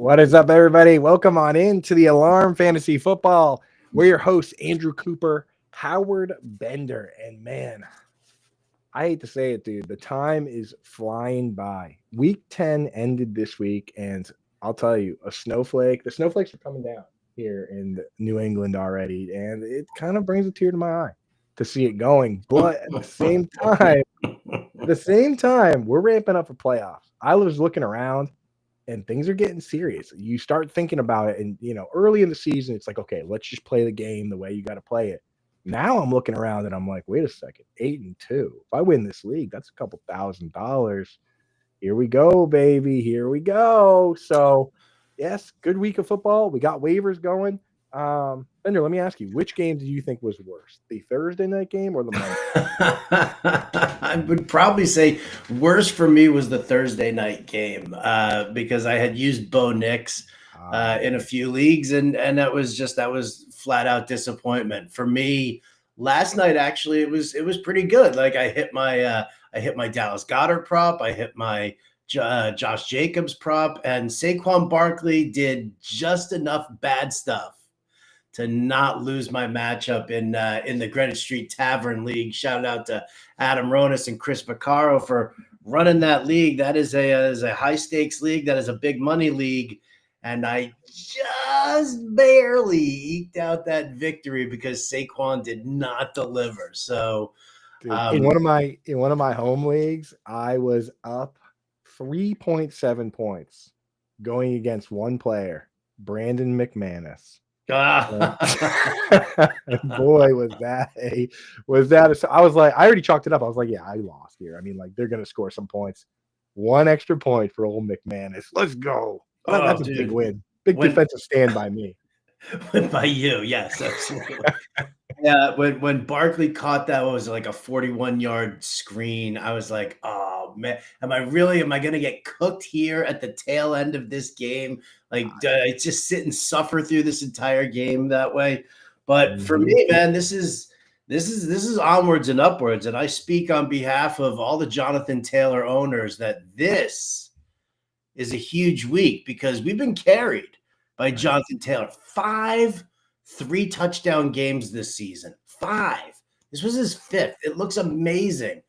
What is up, everybody? Welcome on in to the Alarm Fantasy Football. We're your hosts, Andrew Cooper, Howard Bender, and man, I hate to say it, dude. The time is flying by. Week 10 ended this week, and I'll tell you, the snowflakes are coming down here in New England already, and it kind of brings a tear to my eye to see it going. But at the same time, we're ramping up for playoffs. I was looking around and things are getting serious. You start thinking about it, and early in the season, it's like, okay, let's just play the game the way you got to play it. Now I'm looking around and I'm like, wait a second, 8-2. If I win this league, that's a couple $1,000. Here we go, baby. Here we go. So, yes, good week of football. We got waivers going. Bender, let me ask you, which game do you think was worse, the Thursday night game or the Monday? I would probably say worst for me was the Thursday night game because I had used Bo Nix in a few leagues, and that was flat out disappointment for me. Last night, actually, it was pretty good. Like I hit my Dallas Goedert prop, I hit my Josh Jacobs prop, and Saquon Barkley did just enough bad stuff to not lose my matchup in the Greenwich Street Tavern League. Shout out to Adam Ronis and Chris Vaccaro for running that league. That is a high stakes league. That is a big money league, and I just barely eked out that victory because Saquon did not deliver. So, dude, in one of my home leagues, I was up 3.7 points going against one player, Brandon McManus. Boy, was that I was like, I already chalked it up. I was like, yeah, I lost here. I mean, like, they're gonna score some points. One extra point for old McManus. Let's go. That's a big win. Defensive stand by me. By you, yes, absolutely. Yeah, when Barkley caught that, what was it, like a 41-yard screen, I was like, oh man, am I going to get cooked here at the tail end of this game? Like, I just sit and suffer through this entire game that way. But for me, man, this is onwards and upwards, and I speak on behalf of all the Jonathan Taylor owners that this is a huge week because we've been carried by Jonathan Taylor. 5 3-touchdown games this season. 5. This was his 5th. It looks amazing.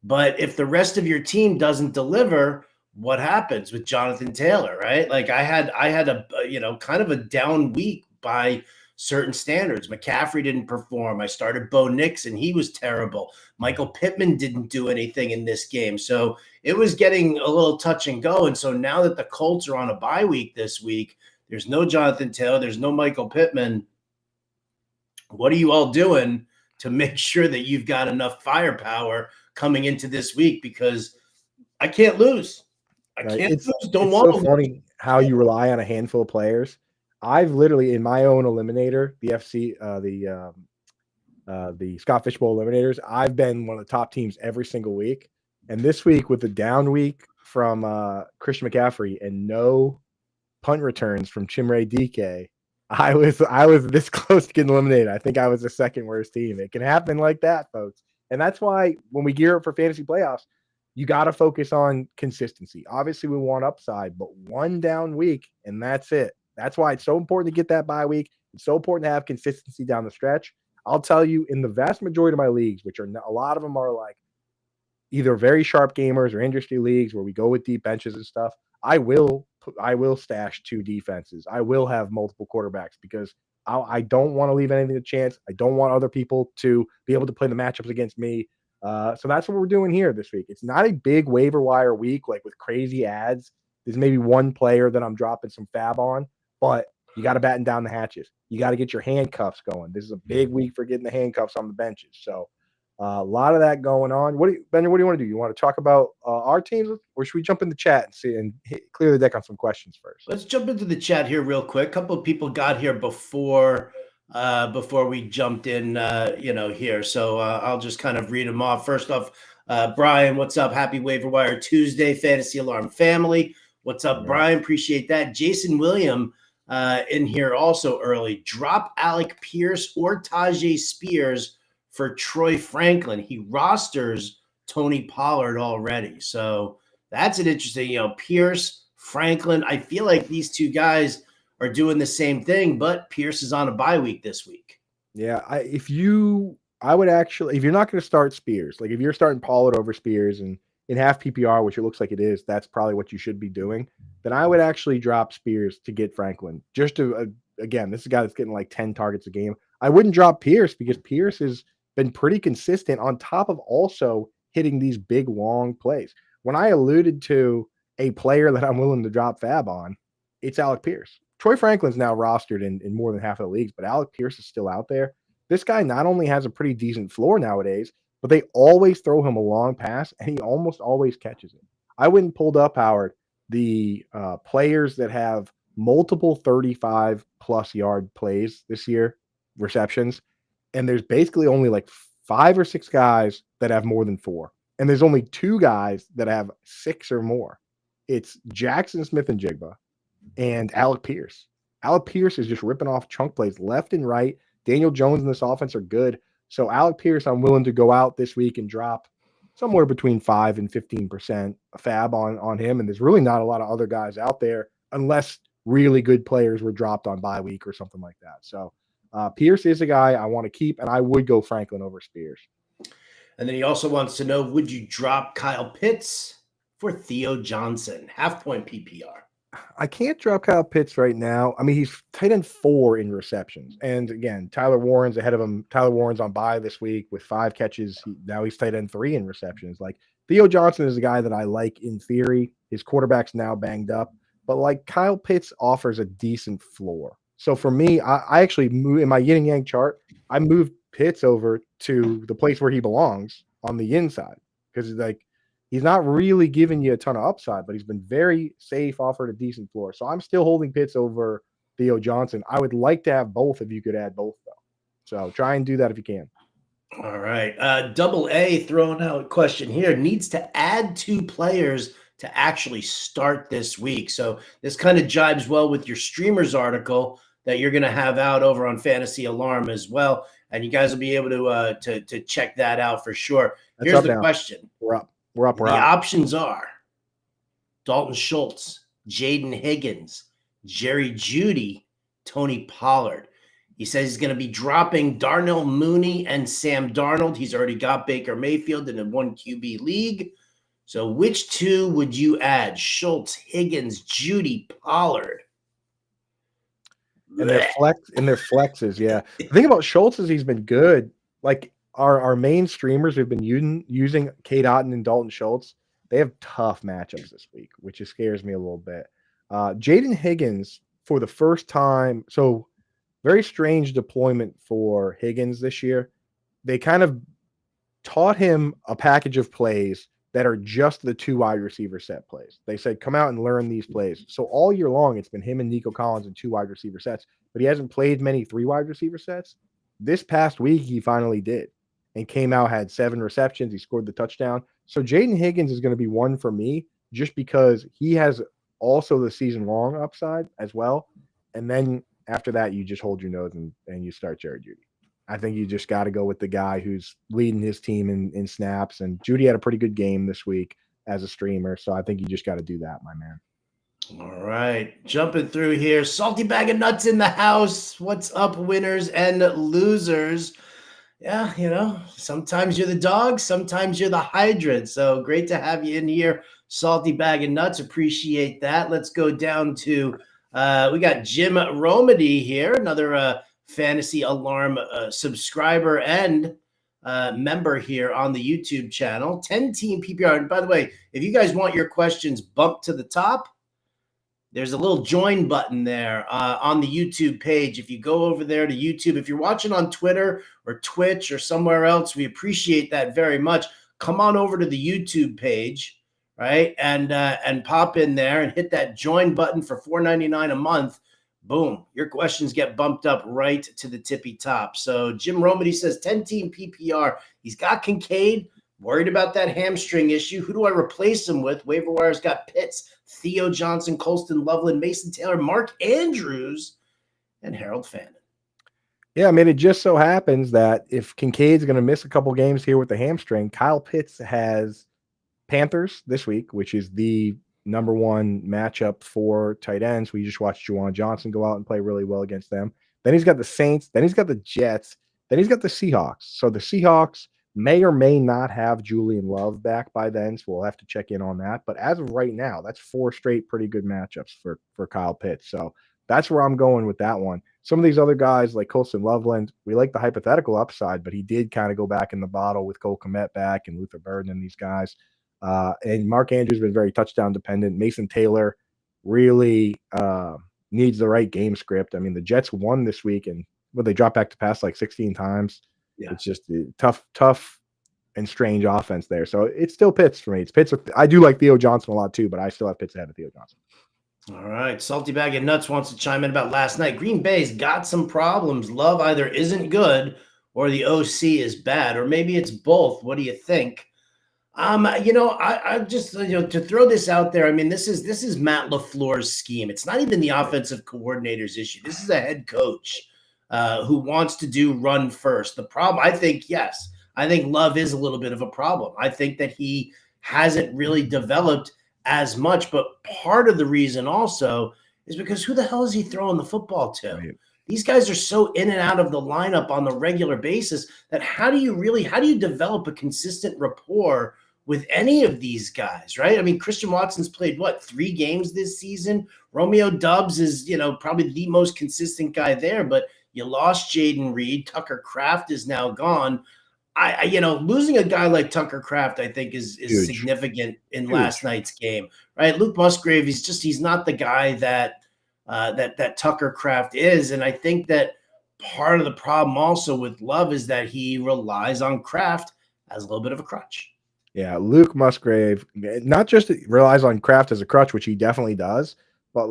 But if the rest of your team doesn't deliver, what happens with Jonathan Taylor, right? Like I had a kind of a down week by certain standards. McCaffrey didn't perform. I started Bo Nix and he was terrible. Michael Pittman didn't do anything in this game. So it was getting a little touch and go. And so now that the Colts are on a bye week this week, there's no Jonathan Taylor. There's no Michael Pittman. What are you all doing to make sure that you've got enough firepower coming into this week? Because I can't lose. I can't lose. Don't want to. It's so funny how you rely on a handful of players. I've literally, in my own eliminator, the Scott Fishbowl eliminators, I've been one of the top teams every single week. And this week, with the down week from Christian McCaffrey and no punt returns from Chimere Dike, I was this close to getting eliminated. I think I was the second worst team. It can happen like that, folks. And that's why when we gear up for fantasy playoffs, you got to focus on consistency. Obviously, we want upside, but one down week, and that's it. That's why it's so important to get that bye week. It's so important to have consistency down the stretch. I'll tell you, in the vast majority of my leagues, which are a lot of them are like either very sharp gamers or industry leagues where we go with deep benches and stuff, I will stash 2 defenses. I will have multiple quarterbacks because I don't want to leave anything to chance. I don't want other people to be able to play the matchups against me. So that's what we're doing here this week. It's not a big waiver wire week, like with crazy ads. There's maybe one player that I'm dropping some fab on, but you got to batten down the hatches. You got to get your handcuffs going. This is a big week for getting the handcuffs on the benches. So a lot of that going on. Bender, what do you want to do? You want to talk about our teams, or should we jump in the chat and see and clear the deck on some questions first? Let's jump into the chat here real quick. A couple of people got here before we jumped in, here. So I'll just kind of read them off. First off, Brian, what's up? Happy Waiver Wire Tuesday, Fantasy Alarm family. What's up, Brian? Appreciate that. Jason William in here also early. Drop Alec Pierce or Tajay Spears for Troy Franklin. He rosters Tony Pollard already. So that's an interesting, Pierce Franklin. I feel like these two guys are doing the same thing, but Pierce is on a bye week this week. Yeah, I would actually, if you're not going to start Spears, like if you're starting Pollard over Spears and in half PPR, which it looks like it is, that's probably what you should be doing. Then I would actually drop Spears to get Franklin. Just to again, this is a guy that's getting like 10 targets a game. I wouldn't drop Pierce because Pierce has been pretty consistent on top of also hitting these big long plays. When I alluded to a player that I'm willing to drop Fab on, it's Alec Pierce. Troy Franklin's now rostered in more than half of the leagues, but Alec Pierce is still out there. This guy not only has a pretty decent floor nowadays, but they always throw him a long pass, and he almost always catches it. I went and pulled up, Howard, the players that have multiple 35-plus yard plays this year, receptions, and there's basically only like 5 or 6 guys that have more than 4. And there's only 2 guys that have 6 or more. It's Jackson Smith-Njigba and Alec Pierce. Alec Pierce is just ripping off chunk plays left and right. Daniel Jones and this offense are good. So Alec Pierce, I'm willing to go out this week and drop somewhere between 5 and 15% fab on him. And there's really not a lot of other guys out there unless really good players were dropped on bye week or something like that. So Pierce is a guy I want to keep, and I would go Franklin over Spears. And then he also wants to know, would you drop Kyle Pitts for Theo Johnson? Half point PPR. I can't drop Kyle Pitts right now. I mean, he's tight end 4 in receptions. And again, Tyler Warren's ahead of him. Tyler Warren's on bye this week with 5 catches. Now he's tight end 3 in receptions. Like, Theo Johnson is a guy that I like in theory. His quarterback's now banged up. But like, Kyle Pitts offers a decent floor. So for me, I actually moved in my yin and yang chart. I moved Pitts over to the place where he belongs on the inside because like, he's not really giving you a ton of upside, but he's been very safe, offered a decent floor. So I'm still holding Pitts over Theo Johnson. I would like to have both if you could add both, though. So try and do that if you can. All right. Double A throwing out a question here. Needs to add 2 players to actually start this week. So this kind of jives well with your streamers article that you're going to have out over on Fantasy Alarm as well. And you guys will be able to check that out for sure. Here's the question. We're up. The options are Dalton Schultz, Jaden Higgins, Jerry Jeudy, Tony Pollard. He says he's going to be dropping Darnell Mooney and Sam Darnold. He's already got Baker Mayfield in a 1 QB league. So which 2 would you add? Schultz, Higgins, Jeudy, Pollard. And their flexes, yeah. The thing about Schultz is he's been good. Like, our main streamers who've been using Cade Otton and Dalton Schultz, they have tough matchups this week, which scares me a little bit. Jaden Higgins, for the first time, so very strange deployment for Higgins this year. They kind of taught him a package of plays that are just the 2 wide receiver set plays. They said, come out and learn these plays. So all year long, it's been him and Nico Collins in 2 wide receiver sets, but he hasn't played many 3 wide receiver sets. This past week, he finally did. And came out, had 7 receptions. He scored the touchdown. So Jaden Higgins is going to be one for me just because he has also the season-long upside as well. And then after that, you just hold your nose and you start Jerry Jeudy. I think you just got to go with the guy who's leading his team in snaps. And Jeudy had a pretty good game this week as a streamer. So I think you just got to do that, my man. All right. Jumping through here. Salty Bag of Nuts in the house. What's up, winners and losers? Yeah, sometimes you're the dog, sometimes you're the hydrant. So great to have you in here, Salty Bag of Nuts. Appreciate that. Let's go down to we got Jim Romedy here, another Fantasy Alarm subscriber and member here on the YouTube channel. 10-team PPR. And by the way, if you guys want your questions bumped to the top, there's a little join button there on the YouTube page. If you go over there to YouTube, if you're watching on Twitter or Twitch or somewhere else, we appreciate that very much. Come on over to the YouTube page, right? And pop in there and hit that join button for $4.99 a month. Boom, your questions get bumped up right to the tippy top. So Jim Romedy says 10-team PPR. He's got Kincaid. Worried about that hamstring issue. Who do I replace him with? Waiver Wire's got Pitts, Theo Johnson, Colston Loveland, Mason Taylor, Mark Andrews, and Harold Fannin. Yeah, I mean, it just so happens that if Kincaid's going to miss a couple games here with the hamstring, Kyle Pitts has Panthers this week, which is the number one matchup for tight ends. We just watched Juwan Johnson go out and play really well against them. Then he's got the Saints. Then he's got the Jets. Then he's got the Seahawks. So the Seahawks may or may not have Julian Love back by then, so we'll have to check in on that. But as of right now, that's 4 straight pretty good matchups for Kyle Pitts. So that's where I'm going with that one. Some of these other guys like Colston Loveland, we like the hypothetical upside, but he did kind of go back in the bottle with Cole Kmet back and Luther Burden and these guys. And Mark Andrews has been very touchdown dependent. Mason Taylor really needs the right game script. I mean, the Jets won this week, and they dropped back to pass like 16 times. Yeah. It's just tough and strange offense there. So it's still Pitts for me. It's Pitts. I do like Theo Johnson a lot too, but I still have Pitts ahead of Theo Johnson. All right. Salty Bag of Nuts wants to chime in about last night. Green Bay's got some problems. Love either isn't good or the OC is bad, or maybe it's both. What do you think? I just, to throw this out there, I mean, this is Matt LaFleur's scheme. It's not even the offensive coordinator's issue. This is a head coach who wants to do run first. The problem, I think Love is a little bit of a problem. I think that he hasn't really developed as much, but part of the reason also is because who the hell is he throwing the football to? Right. These guys are so in and out of the lineup on the regular basis that how do you develop a consistent rapport with any of these guys, right? I mean, Christian Watson's played 3 games this season. Romeo Doubs is, probably the most consistent guy there, but you lost Jaden Reed. Tucker Kraft is now gone. Losing a guy like Tucker Kraft, I think is significant in last night's game, right? Luke Musgrave, he's not the guy that Tucker Kraft is. And I think that part of the problem also with Love is that he relies on Kraft as a little bit of a crutch. Yeah, Luke Musgrave not just relies on Kraft as a crutch, which he definitely does, but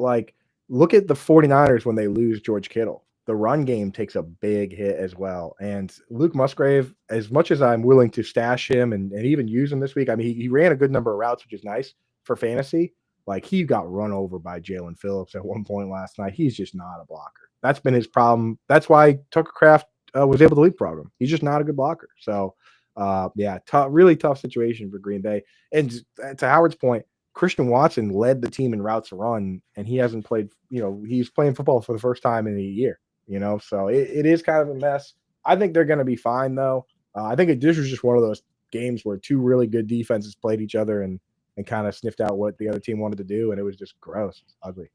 look at the 49ers when they lose George Kittle. The run game takes a big hit as well. And Luke Musgrave, as much as I'm willing to stash him and even use him this week, I mean, he ran a good number of routes, which is nice for fantasy. He got run over by Jalen Phillips at one point last night. He's just not a blocker. That's been his problem. That's why Tucker Kraft was able to leapfrog him. He's just not a good blocker. So, really tough situation for Green Bay. And to Howard's point, Christian Watson led the team in routes run, and he hasn't played, he's playing football for the first time in a year. So it is kind of a mess. I think they're going to be fine, though. I think this was just one of those games where 2 really good defenses played each other and kind of sniffed out what the other team wanted to do, and it was just gross. It's ugly.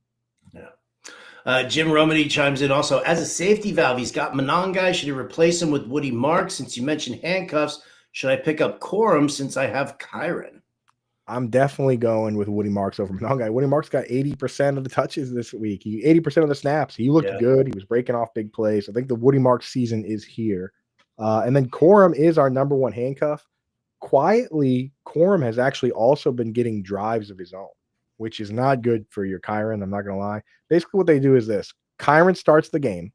Yeah. Jim Romany chimes in also. As a safety valve, he's got Monangai. Should he replace him with Woody Marks? Since you mentioned handcuffs, should I pick up Corum since I have Kyron? I'm definitely going with Woody Marks over Monangai. Woody Marks got 80% of the touches this week. 80% of the snaps. He looked good. He was breaking off big plays. I think the Woody Marks season is here. And then Corum is our number one handcuff. Quietly, Corum has actually also been getting drives of his own, which is not good for your Kyron. I'm not going to lie. Basically, what they do is this. Kyron starts the game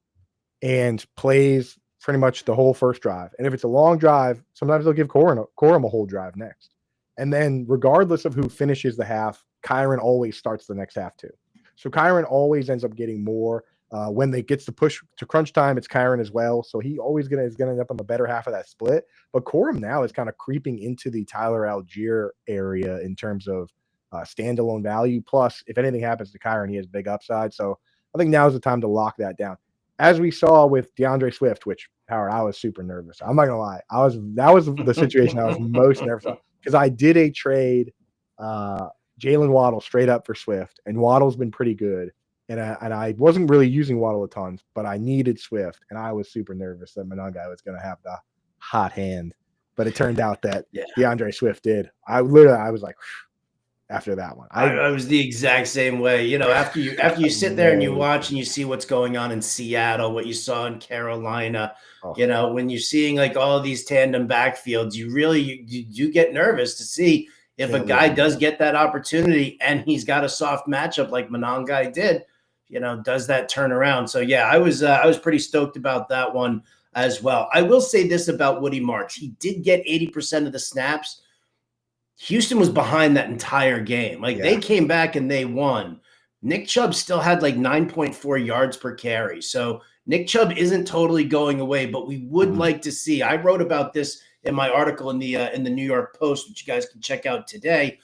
and plays pretty much the whole first drive. And if it's a long drive, sometimes they'll give Corum a whole drive next. And then regardless of who finishes the half, Kyron always starts the next half too. So Kyron always ends up getting more. When they gets to push to crunch time, it's Kyron as well. So he always is going to end up on the better half of that split. But Corum now is kind of creeping into the Tyler Algier area in terms of standalone value. Plus, if anything happens to Kyron, he has big upside. So I think now is the time to lock that down. As we saw with DeAndre Swift, which, Howard, I was super nervous. I'm not going to lie. That was the situation I was most nervous about. Because I did a trade, Jalen Waddle straight up for Swift, and Waddle's been pretty good. And I wasn't really using Waddle a ton, but I needed Swift, and I was super nervous that Monangai was going to have the hot hand. But it turned out that DeAndre Swift did. I was like, after that one, I was the exact same way. After you sit there and you watch and you see what's going on in Seattle, what you saw in Carolina, when you're seeing all of these tandem backfields, you get nervous to see if a guy does get that opportunity and he's got a soft matchup like Monangai did, does that turn around? So I was pretty stoked about that one as well. I will say this about Woody Marks. He did get 80% of the snaps. Houston was behind that entire game. They came back and they won. Nick Chubb still had 9.4 yards per carry. So Nick Chubb isn't totally going away, but we would like to see. I wrote about this in my article in the New York Post, which you guys can check out today.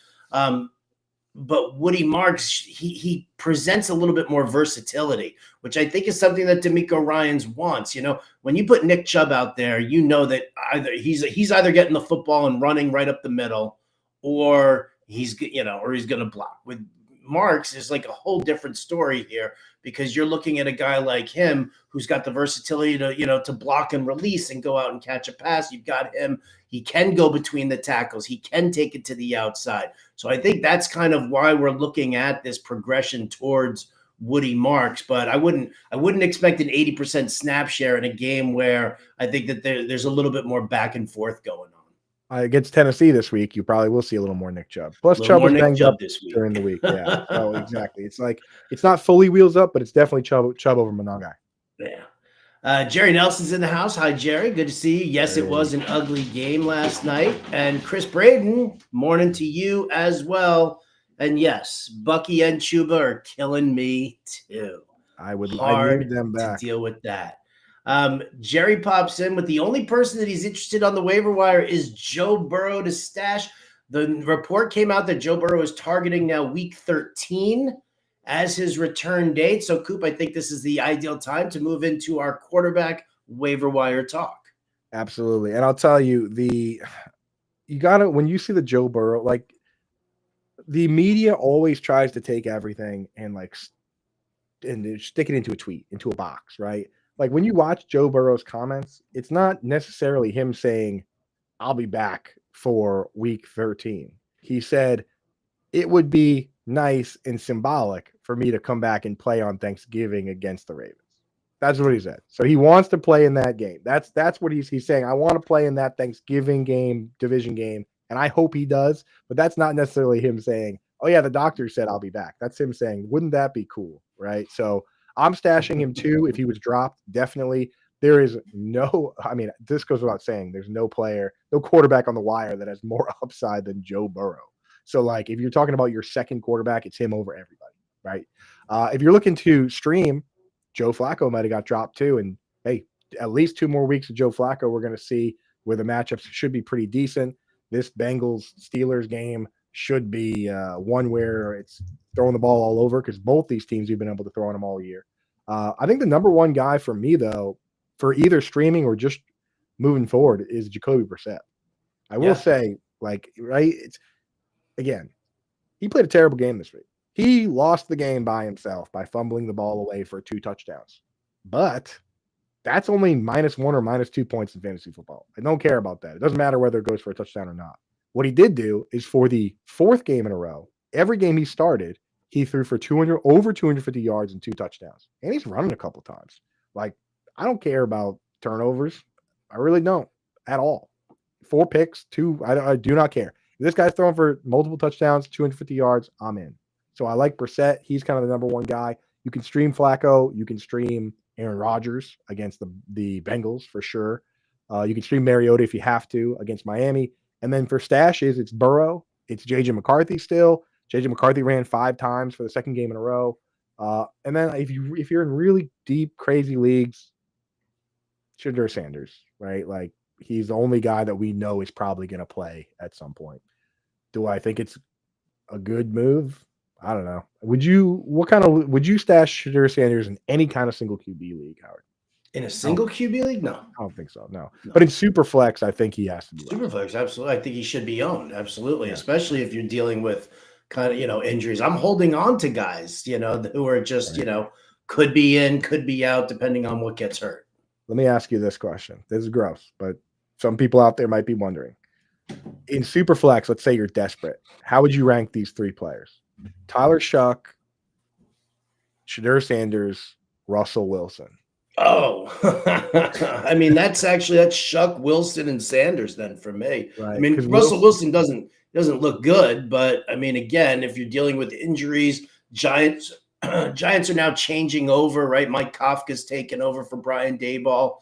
but Woody Marks, he presents a little bit more versatility, which I think is something that D'Amico Ryans wants. When you put Nick Chubb out there, that either he's either getting the football and running right up the middle, or he's going to block. With Marks is like a whole different story here, because you're looking at a guy like him who's got the versatility to block and release and go out and catch a pass. You've got him. He can go between the tackles. He can take it to the outside. So I think that's kind of why we're looking at this progression towards Woody Marks. But I wouldn't expect an 80% snap share in a game where I think that there's a little bit more back and forth going on. Against Tennessee this week, you probably will see a little more Nick Chubb. Plus, Chubb was banged up this week. During the week. Yeah. So exactly. It's like it's not fully wheels up, but it's definitely Chubb over Monongai. Yeah. Jerry Nelson's in the house. Hi, Jerry. Good to see you. Yes, it was an ugly game last night. And Chris Braden, morning to you as well. And yes, Bucky and Chuba are killing me too. I need them back to deal with that. Jerry pops in with the only person that he's interested on the waiver wire is Joe Burrow to stash. The report came out that Joe Burrow is targeting now week 13 as his return date. So, Coop, I think this is the ideal time to move into our quarterback waiver wire talk. Absolutely. And I'll tell you, when you see the Joe Burrow, like the media always tries to take everything and stick it into a tweet, into a box, right? Like when you watch Joe Burrow's comments, it's not necessarily him saying, I'll be back for week 13. He said, it would be nice and symbolic for me to come back and play on Thanksgiving against the Ravens. That's what he said. So he wants to play in that game. That's what he's saying. I want to play in that Thanksgiving game, division game, and I hope he does. But that's not necessarily him saying, oh, yeah, the doctor said I'll be back. That's him saying, wouldn't that be cool, right? So I'm stashing him too. If he was dropped, definitely. There is this goes without saying, there's no quarterback on the wire that has more upside than Joe Burrow. So, like, if you're talking about your second quarterback, it's him over everybody, right? If you're looking to stream, Joe Flacco might have got dropped too. And, hey, at least 2 more weeks of Joe Flacco we're going to see, where the matchups should be pretty decent. This Bengals-Steelers game should be one where it's throwing the ball all over, because both these teams have been able to throw on them all year. I think the number one guy for me, though, for either streaming or just moving forward, is Jacoby Brissett. I will say, again, he played a terrible game this week. He lost the game by himself by fumbling the ball away for 2 touchdowns. But that's only -1 or -2 points in fantasy football. I don't care about that. It doesn't matter whether it goes for a touchdown or not. What he did do is, for the 4th game in a row, every game he started, he threw for over 250 yards and 2 touchdowns. And he's running a couple times. Like, I don't care about turnovers. I really don't at all. 4 picks, 2. I do not care. If this guy's throwing for multiple touchdowns, 250 yards, I'm in. So I like Brissett. He's kind of the number one guy. You can stream Flacco. You can stream Aaron Rodgers against the Bengals for sure. You can stream Mariota if you have to against Miami. And then for stashes, it's Burrow. It's J.J. McCarthy still. J.J. McCarthy ran 5 times for the 2nd game in a row. And then if you're in really deep, crazy leagues, Shedeur Sanders, right? Like, he's the only guy that we know is probably going to play at some point. Do I think it's a good move? I don't know. Would you stash Shedeur Sanders in any kind of single QB league, Howard? In a single QB league? No. I don't think so, no. But in Superflex, I think he has to be. Superflex, absolutely. I think he should be owned, absolutely, especially if you're dealing with kind of, injuries. I'm holding on to guys, who are just, could be in, could be out, depending on what gets hurt. Let me ask you this question. This is gross, but some people out there might be wondering. In Superflex, let's say you're desperate. How would you rank these 3 players? Tyler Shuck, Shedeur Sanders, Russell Wilson. Oh, that's Shuck, Wilson, and Sanders then for me. Right. Russell Wilson doesn't look good, but again, if you're dealing with injuries, Giants are now changing over, right? Mike Kafka's taken over for Brian Daboll.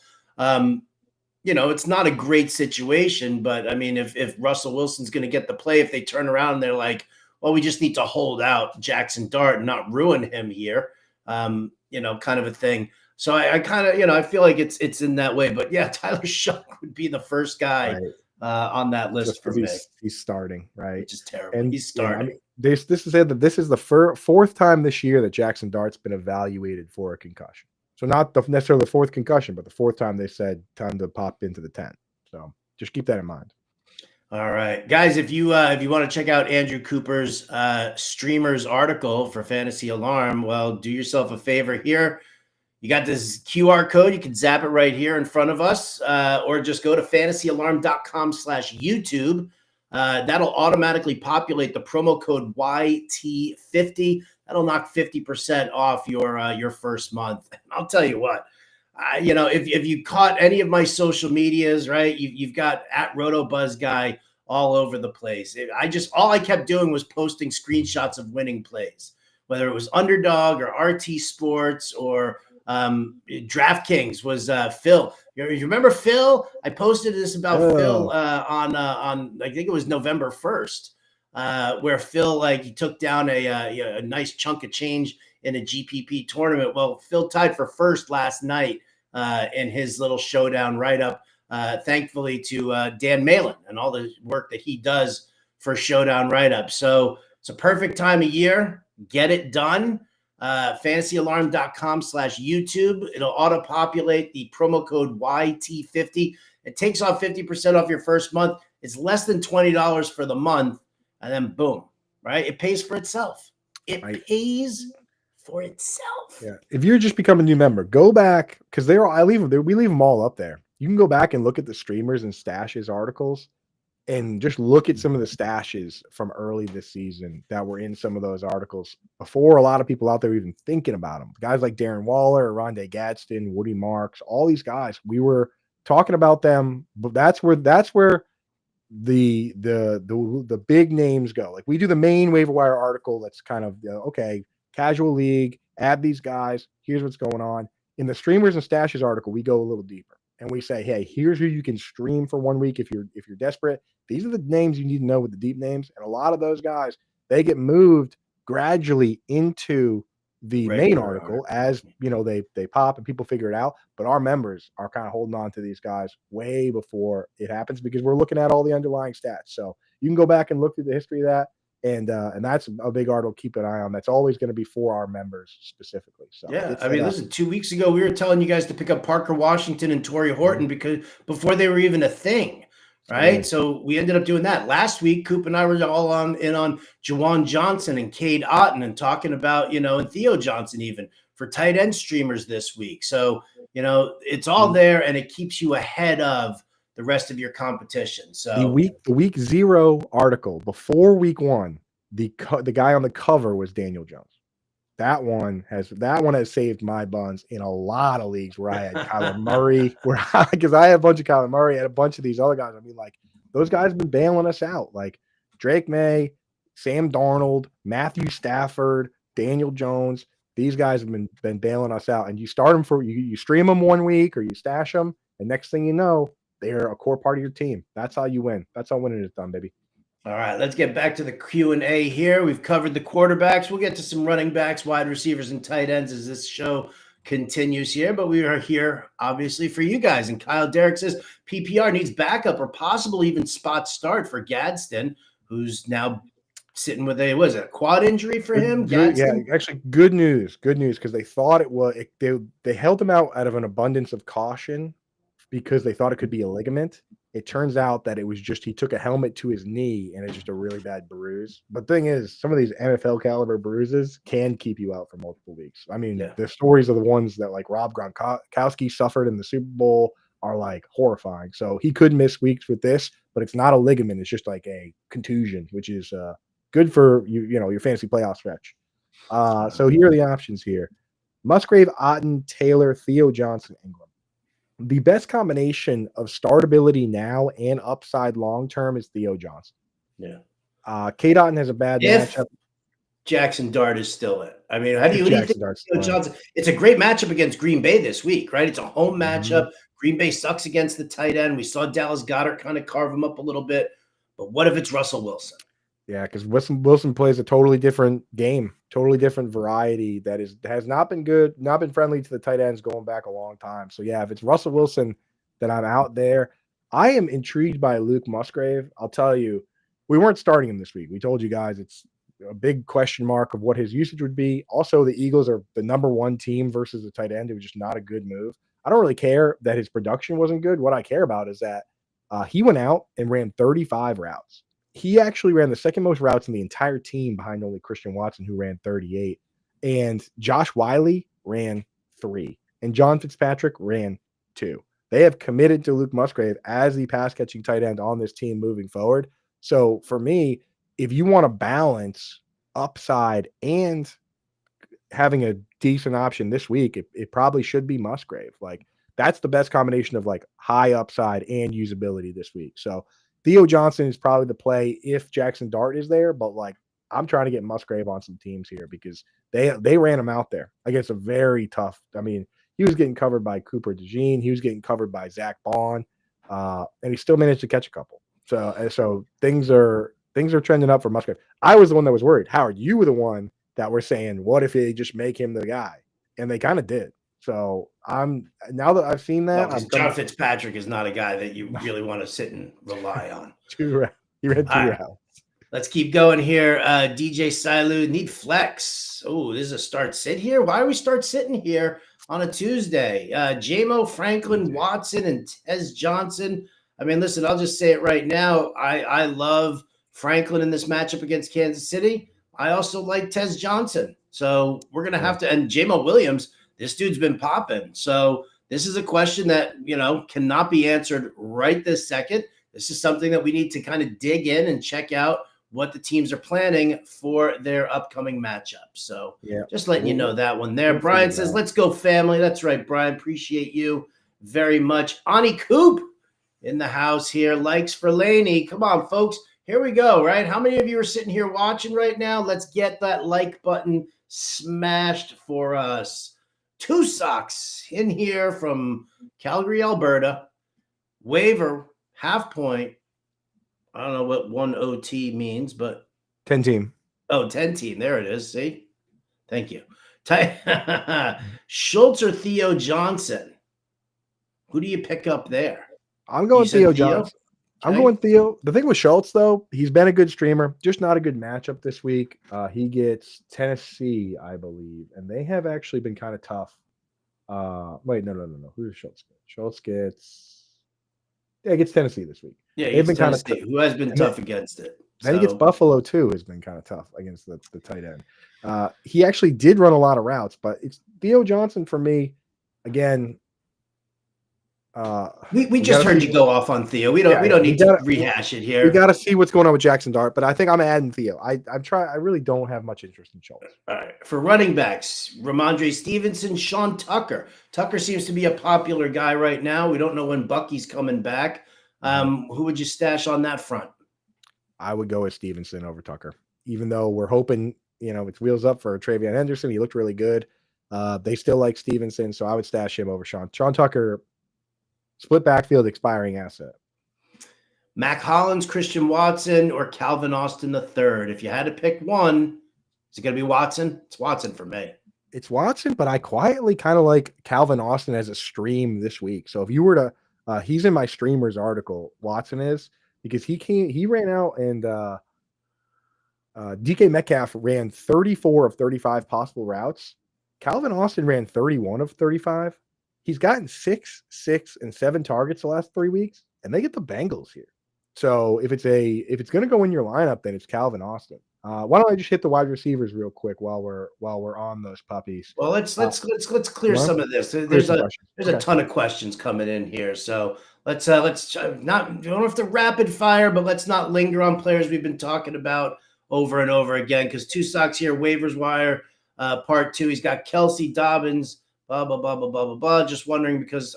It's not a great situation, but if Russell Wilson's going to get the play, if they turn around and they're like, well, we just need to hold out Jackson Dart and not ruin him here, kind of a thing. So I kind of, I feel like it's in that way. But yeah, Tyler Shuck would be the first guy on that list for me. He's starting, right? Which is terrible. And he's starting. This is said that this is the fourth time this year that Jackson Dart's been evaluated for a concussion. So not necessarily the fourth concussion, but the fourth time they said time to pop into the tent. So just keep that in mind. All right, guys, if you want to check out Andrew Cooper's streamers article for Fantasy Alarm, well, do yourself a favor here. You got this QR code. You can zap it right here in front of us, or just go to fantasyalarm.com/YouTube. That'll automatically populate the promo code YT50. That'll knock 50% off your first month. And I'll tell you what, if you caught any of my social medias, right, you've got at RotoBuzzGuy all over the place. All I kept doing was posting screenshots of winning plays, whether it was Underdog or RT Sports or DraftKings was Phil. You remember Phil? I posted this about Phil on I think it was November 1st, where Phil he took down a nice chunk of change in a GPP tournament. Well, Phil tied for first last night in his little showdown write-up, thankfully to Dan Malin and all the work that he does for showdown write-up. So it's a perfect time of year. Get it done. Fantasyalarm.com/YouTube. It'll auto-populate the promo code YT50. It takes off 50% off your first month. It's less than $20 for the month, and then boom, right? It pays for itself. It pays for itself. Yeah. If you're just becoming a new member, go back because we leave them all up there. You can go back and look at the streamers and stashes articles and just look at some of the stashes from early this season that were in some of those articles before a lot of people out there were even thinking about them. Guys like Darren Waller, Rondé Gadsden, Woody Marks, all these guys, we were talking about them, but that's where the big names go. Like we do the main waiver wire article that's kind of okay, casual league, add these guys, here's what's going on. In the streamers and stashes article, we go a little deeper. And we say, hey, here's who you can stream for 1 week if you're desperate. These are the names you need to know with the deep names. And a lot of those guys, they get moved gradually into the main article as they pop and people figure it out. But our members are kind of holding on to these guys way before it happens because we're looking at all the underlying stats. So you can go back and look through the history of that. And that's a big article to keep an eye on. That's always going to be for our members specifically. So yeah, I mean, listen, 2 weeks ago we were telling you guys to pick up Parker Washington and Torrey Horton because before they were even a thing, right? So we ended up doing that. Last week, Coop and I were all on Juwan Johnson and Cade Otton and talking about and Theo Johnson even for tight end streamers this week. So it's all there and it keeps you ahead of the rest of your competition. So the week 0 article before week 1, the guy on the cover was Daniel Jones. That one has saved my buns in a lot of leagues where I had Kyler Murray, because I had a bunch of Kyler Murray and a bunch of these other guys. I mean, like those guys have been bailing us out. Like Drake May, Sam Darnold, Matthew Stafford, Daniel Jones. These guys have been bailing us out. And you start them you stream them 1 week or you stash them, and next thing you know, they're a core part of your team. That's how you win. That's how winning is done, baby. All right, let's get back to the Q&A here. We've covered the quarterbacks. We'll get to some running backs, wide receivers, and tight ends as this show continues here. But we are here, obviously, for you guys. And Kyle Derrick says PPR needs backup or possible even spot start for Gadsden, who's now sitting with a quad injury for him? Gadsden? Yeah, actually, good news. Good news, because they thought they held him out of an abundance of caution because they thought it could be a ligament. It turns out that it was just he took a helmet to his knee and it's just a really bad bruise. But the thing is, some of these NFL caliber bruises can keep you out for multiple weeks. I mean, the stories of the ones that like Rob Gronkowski suffered in the Super Bowl are like horrifying. So he could miss weeks with this, but it's not a ligament. It's just like a contusion, which is good for your fantasy playoff stretch. So here are the options here: Musgrave, Otton, Taylor, Theo Johnson, Ingram. The best combination of startability now and upside long term is Theo Johnson. Yeah. Cade Otton has a bad matchup. Jackson Dart is still in. I mean, how do you think Theo Johnson? It's a great matchup against Green Bay this week, right? It's a home matchup. Green Bay sucks against the tight end. We saw Dallas Goedert kind of carve him up a little bit. But what if it's Russell Wilson? Yeah, because Wilson plays a totally different game, totally different variety that has not been good, not been friendly to the tight ends going back a long time. So yeah, if it's Russell Wilson, then I'm out there. I am intrigued by Luke Musgrave. I'll tell you, we weren't starting him this week. We told you guys a big question mark of what his usage would be. Also, the Eagles are the number one team versus the tight end. It was just not a good move. I don't really care that his production wasn't good. What I care about is that he went out and ran 35 routes. He actually ran the second most routes in the entire team behind only Christian Watson, who ran 38. And Josh Wiley ran 3. And John Fitzpatrick ran 2. They have committed to Luke Musgrave as the pass-catching tight end on this team moving forward. So for me, if you want to balance upside and having a decent option this week, it probably should be Musgrave. Like, that's the best combination of like high upside and usability this week. So Theo Johnson is probably the play if Jackson Dart is there, but like I'm trying to get Musgrave on some teams here because they ran him out there against a very tough. I mean, he was getting covered by Cooper DeJean, he was getting covered by Zach Bond, and he still managed to catch a couple. So things are trending up for Musgrave. I was the one that was worried. Howard, you were the one that were saying, what if they just make him the guy? And they kind of did. So now that I've seen that, John Fitzpatrick is not a guy that you really want to sit and rely on. He ran 2 rounds. Let's keep going here. DJ Silu, need flex. Oh, this is a start sit here. Why do we start sitting here on a Tuesday? JMO, Franklin, Watson, and Tez Johnson. I mean, listen, I'll just say it right now. I love Franklin in this matchup against Kansas City. I also like Tez Johnson. So we're going to have to – and JMO Williams, this dude's been popping. So this is a question that, cannot be answered right this second. This is something that we need to kind of dig in and check out what the teams are planning for their upcoming matchup. So just letting you know that one there. Brian says, let's go family. That's right, Brian. Appreciate you very much. Ani Coop in the house here. Likes for Laney. Come on, folks. Here we go, right? How many of you are sitting here watching right now? Let's get that like button smashed for us. Two Socks in here from Calgary, Alberta. Waiver, half point. I don't know what 1 OT means, but 10 team. Oh, 10 team. There it is. See? Thank you. Schultz or Theo Johnson? Who do you pick up there? I'm going Theo Johnson. Okay. I'm going Theo. The thing with Schultz, though, he's been a good streamer, just not a good matchup this week. He gets Tennessee, I believe, and they have actually been kind of tough. Wait, no. Who does Schultz get? Schultz gets Tennessee this week. Yeah, they've been kind of who has been tough against it. Then he gets Buffalo too, has been kind of tough against the tight end. He actually did run a lot of routes, but it's Theo Johnson for me. Again, we just heard you go off on Theo. We don't need to rehash it here. We got to see what's going on with Jackson Dart, but I think I'm adding Theo. I really don't have much interest in Schultz. All right, for running backs, Ramondre Stevenson, Sean Tucker. Tucker seems to be a popular guy right now. We don't know when Bucky's coming back. Who would you stash on that front? I would go with Stevenson over Tucker, even though we're hoping, it's wheels up for Travion Henderson. He looked really good. They still like Stevenson, so I would stash him over Sean Tucker. Split backfield, expiring asset. Mac Hollins, Christian Watson, or Calvin Austin III. If you had to pick one, is it going to be Watson? It's Watson for me. It's Watson, but I quietly kind of like Calvin Austin as a stream this week. So if you were to, he's in my streamers article, Watson is, because he ran out and DK Metcalf ran 34 of 35 possible routes. Calvin Austin ran 31 of 35. He's gotten 6, 6, and 7 targets the last 3 weeks, and they get the Bengals here. So if it's going to go in your lineup, then it's Calvin Austin. Why don't I just hit the wide receivers real quick while we're on those puppies? Well, let's clear some of this. There's a ton of questions coming in here, so let's not, you don't have to rapid fire, but let's not linger on players we've been talking about over and over again. Because Two Socks here, waivers wire, part 2. He's got Kelsey, Dobbins. Blah, blah, blah, blah, blah, blah, blah. Just wondering because,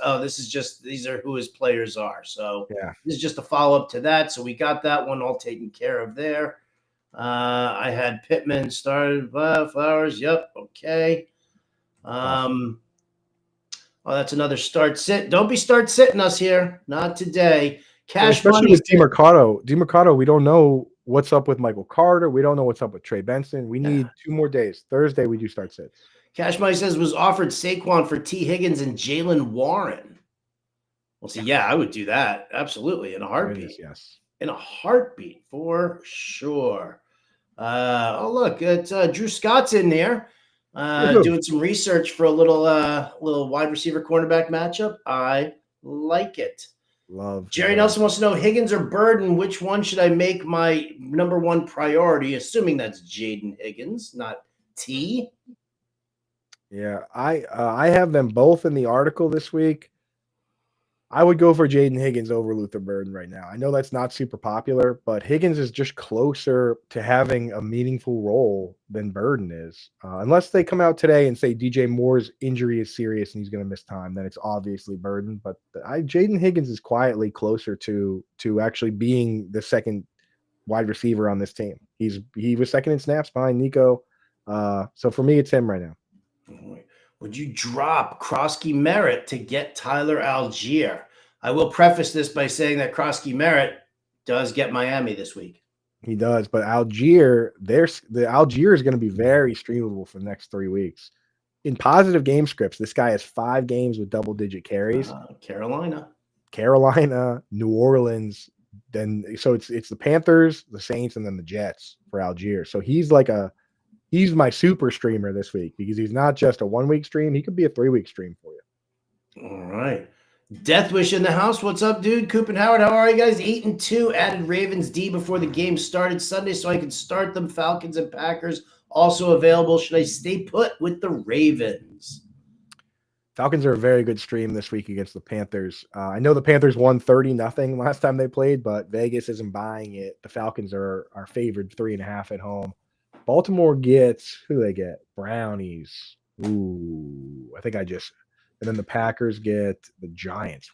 these are who his players are. So this is just a follow-up to that. So we got that one all taken care of there. I had Pittman started, Flowers. Yep. Okay. That's another start sit. Don't be start sitting us here. Not today. Especially with DeMercado, we don't know what's up with Michael Carter. We don't know what's up with Trey Benson. We need 2 more days. Thursday, we do start sits. Cash Money says was offered Saquon for T. Higgins and Jalen Warren. Well, see, I would do that. Absolutely. In a heartbeat. Yes. In a heartbeat, for sure. Look, it's Drew Scott's in there doing some research for a little wide receiver cornerback matchup. I like it. Love Jerry Nelson wants to know Higgins or Burden. Which one should I make my number one priority? Assuming that's Jaden Higgins, not T. Yeah, I have them both in the article this week. I would go for Jaden Higgins over Luther Burden right now. I know that's not super popular, but Higgins is just closer to having a meaningful role than Burden is. Unless they come out today and say DJ Moore's injury is serious and he's going to miss time, then it's obviously Burden. But Jaden Higgins is quietly closer to actually being the second wide receiver on this team. He was second in snaps behind Nico. So for me, it's him right now. Would you drop Krosky Merritt to get Tyler Algier? I will preface this by saying that Krosky Merritt does get Miami this week. He does, but Algier is going to be very streamable for the next 3 weeks. In positive game scripts, this guy has 5 games with double-digit carries. Carolina, New Orleans. So it's the Panthers, the Saints, and then the Jets for Algier. So he's my super streamer this week because he's not just a 1-week stream. He could be a 3-week stream for you. All right. Deathwish in the house. What's up, dude? Coop and Howard, how are you guys? 8-2. Added Ravens D before the game started Sunday so I could start them. Falcons and Packers also available. Should I stay put with the Ravens? Falcons are a very good stream this week against the Panthers. I know the Panthers won 30-0 last time they played, but Vegas isn't buying it. The Falcons are favored 3.5 at home. Baltimore gets – who do they get? Brownies. Ooh, I think and then the Packers get the Giants.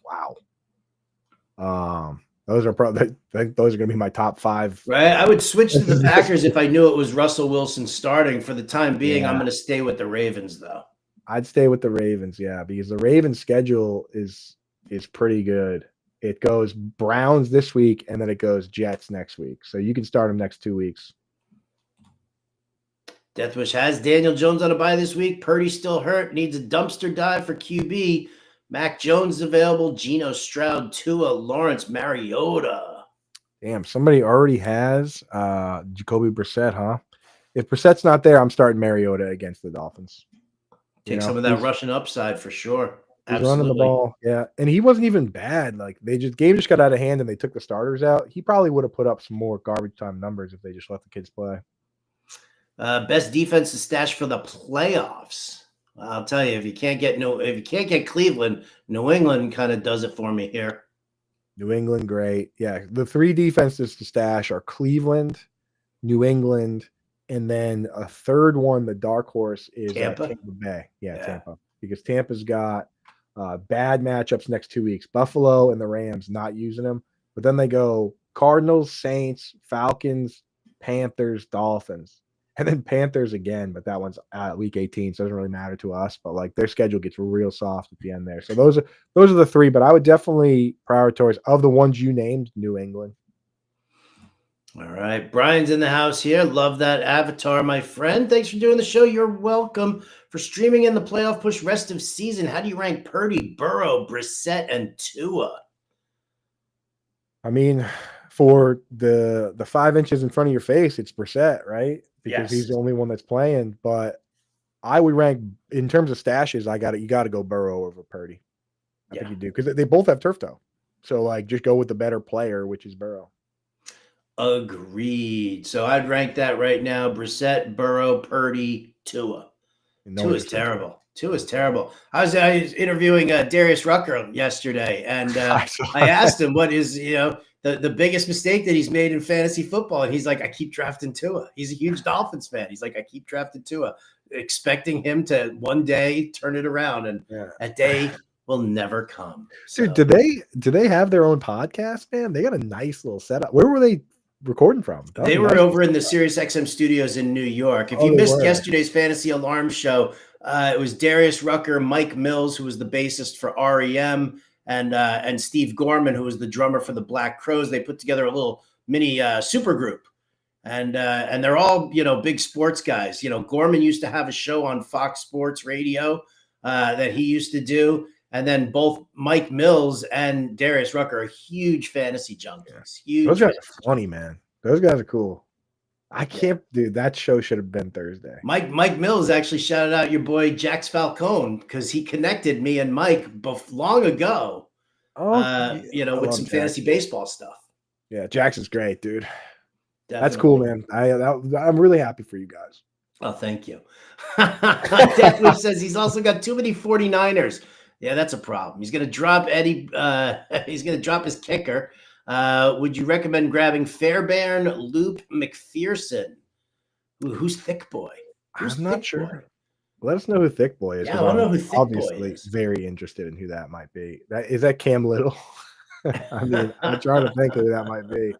Wow. Those are probably – I think those are going to be my top 5. Right. I would switch to the Packers if I knew it was Russell Wilson starting. For the time being, I'm going to stay with the Ravens, though. I'd stay with the Ravens, yeah, because the Ravens' schedule is pretty good. It goes Browns this week, and then it goes Jets next week. So you can start them next 2 weeks. Deathwish has Daniel Jones on a bye this week. Purdy still hurt. Needs a dumpster dive for QB. Mac Jones available. Geno Stroud, Tua, Lawrence Mariota. Damn, somebody already has Jacoby Brissett, huh? If Brissett's not there, I'm starting Mariota against the Dolphins. Take some of that Russian upside for sure. He's running the ball, yeah. And he wasn't even bad. Like game just got out of hand and they took the starters out. He probably would have put up some more garbage time numbers if they just let the kids play. Best defense to stash for the playoffs. I'll tell you, if you can't get Cleveland, New England kind of does it for me here. New England, great. Yeah, the 3 defenses to stash are Cleveland, New England, and then a third one, the dark horse, is Tampa Bay. Yeah, Tampa. Because Tampa's got bad matchups next 2 weeks. Buffalo and the Rams not using them. But then they go Cardinals, Saints, Falcons, Panthers, Dolphins. And then Panthers again, but that one's week 18, so it doesn't really matter to us. But like their schedule gets real soft at the end there. So those are the 3. But I would definitely prioritize of the ones you named, New England. All right, Brian's in the house here. Love that avatar, my friend. Thanks for doing the show. You're welcome. For streaming in the playoff push rest of season, how do you rank Purdy, Burrow, Brissett, and Tua? I mean, for the 5 inches in front of your face, it's Brissett, right? Because he's the only one that's playing. But I would rank in terms of stashes. You got to go Burrow over Purdy. I think you do because they both have turf toe. So like, just go with the better player, which is Burrow. Agreed. So I'd rank that right now: Brissett, Burrow, Purdy, Tua. Tua's terrible. Tua's terrible. I was interviewing Darius Rucker yesterday, and I asked him what is the biggest mistake that he's made in fantasy football, and he's like, I keep drafting Tua. He's a huge Dolphins fan. He's like, I keep drafting Tua, expecting him to one day turn it around, and that day will never come. So. Dude, do they have their own podcast, man? They got a nice little setup. Where were they recording from? They were over in the SiriusXM studios in New York. If you missed yesterday's Fantasy Alarm show, it was Darius Rucker, Mike Mills, who was the bassist for REM, and Steve Gorman, who was the drummer for the Black Crowes. They put together a little mini super group, and they're all big sports guys. Gorman used to have a show on Fox Sports Radio that he used to do. And then both Mike Mills and Darius Rucker are huge fantasy junkies. Huge. Those guys are funny, man. Those guys are cool. I can't, dude. That show should have been Thursday. Mike Mills actually shouted out your boy Jax Falcone because he connected me and Mike long ago. With some fantasy baseball stuff. Yeah, Jax is great, dude. Definitely. That's cool, man. I'm really happy for you guys. Oh, thank you. Deathwish says he's also got too many 49ers. Yeah, that's a problem. He's going to drop Eddie. He's going to drop his kicker. Would you recommend grabbing Fairbairn, Loop, McPherson? Who's Thick Boy? I'm not sure. Boy? Let us know who Thick Boy is. Yeah, I don't know who Thick obviously Boy is. Very interested in who that might be. Is that Cam Little? I mean, I'm trying to think of who that might be.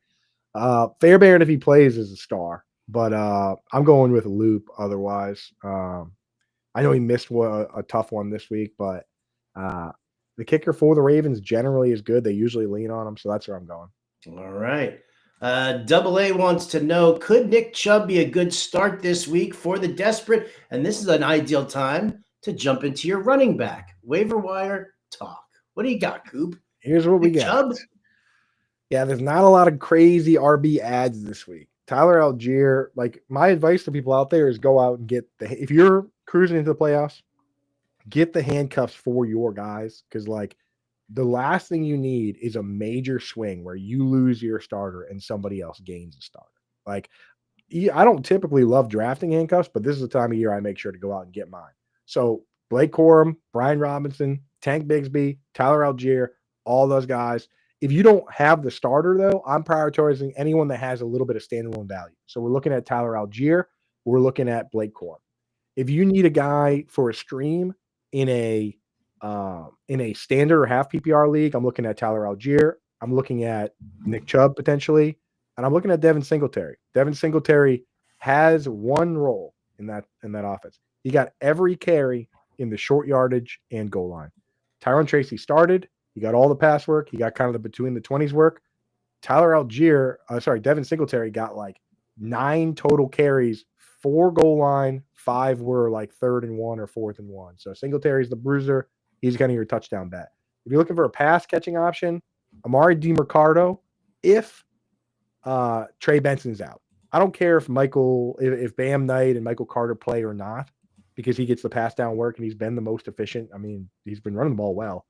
Fairbairn, if he plays, is a star. But I'm going with Loop otherwise. I know he missed a tough one this week, but the kicker for the Ravens generally is good. They usually lean on him, so that's where I'm going. All right. Double A wants to know, could Nick Chubb be a good start this week for the desperate? And this is an ideal time to jump into your running back. Waiver wire talk. What do you got, Coop? Here's what we got. Chubb? Yeah, there's not a lot of crazy RB ads this week. Tyler Algier, like my advice to people out there is go out and get if you're cruising into the playoffs, get the handcuffs for your guys. Cause like the last thing you need is a major swing where you lose your starter and somebody else gains a starter. Like I don't typically love drafting handcuffs, but this is the time of year I make sure to go out and get mine. So Blake Corum, Brian Robinson, Tank Bigsby, Tyler Algier, all those guys. If you don't have the starter, though, I'm prioritizing anyone that has a little bit of standalone value. So we're looking at Tyler Algier. We're looking at Blake Corum. If you need a guy for a stream in a standard or half PPR league, I'm looking at Tyler Algier. I'm looking at Nick Chubb potentially, and I'm looking at Devin Singletary. Devin Singletary has one role in that offense. He got every carry in the short yardage and goal line. Tyron Tracy started. He got all the pass work. He got kind of the between the 20s work. Devin Singletary got like 9 total carries, 4 goal line, 5 were like 3rd and 1 or 4th and 1. So Singletary's the bruiser. He's kind of your touchdown bet. If you're looking for a pass catching option, Amari DiMercado, if Trey Benson's out. I don't care if Bam Knight and Michael Carter play or not, because he gets the pass down work and he's been the most efficient. I mean, he's been running the ball well.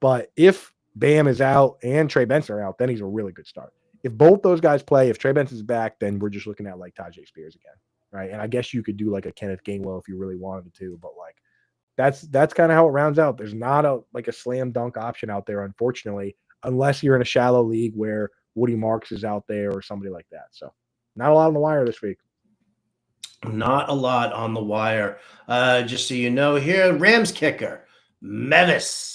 But if Bam is out and Trey Benson are out, then he's a really good start. If both those guys play, if Trey Benson's back, then we're just looking at like Tajay Spears again, right? And I guess you could do like a Kenneth Gainwell if you really wanted to, but like that's kind of how it rounds out. There's not a slam dunk option out there, unfortunately, unless you're in a shallow league where Woody Marks is out there or somebody like that. So not a lot on the wire this week. Not a lot on the wire. Just so you know, here, Rams kicker, Mevis.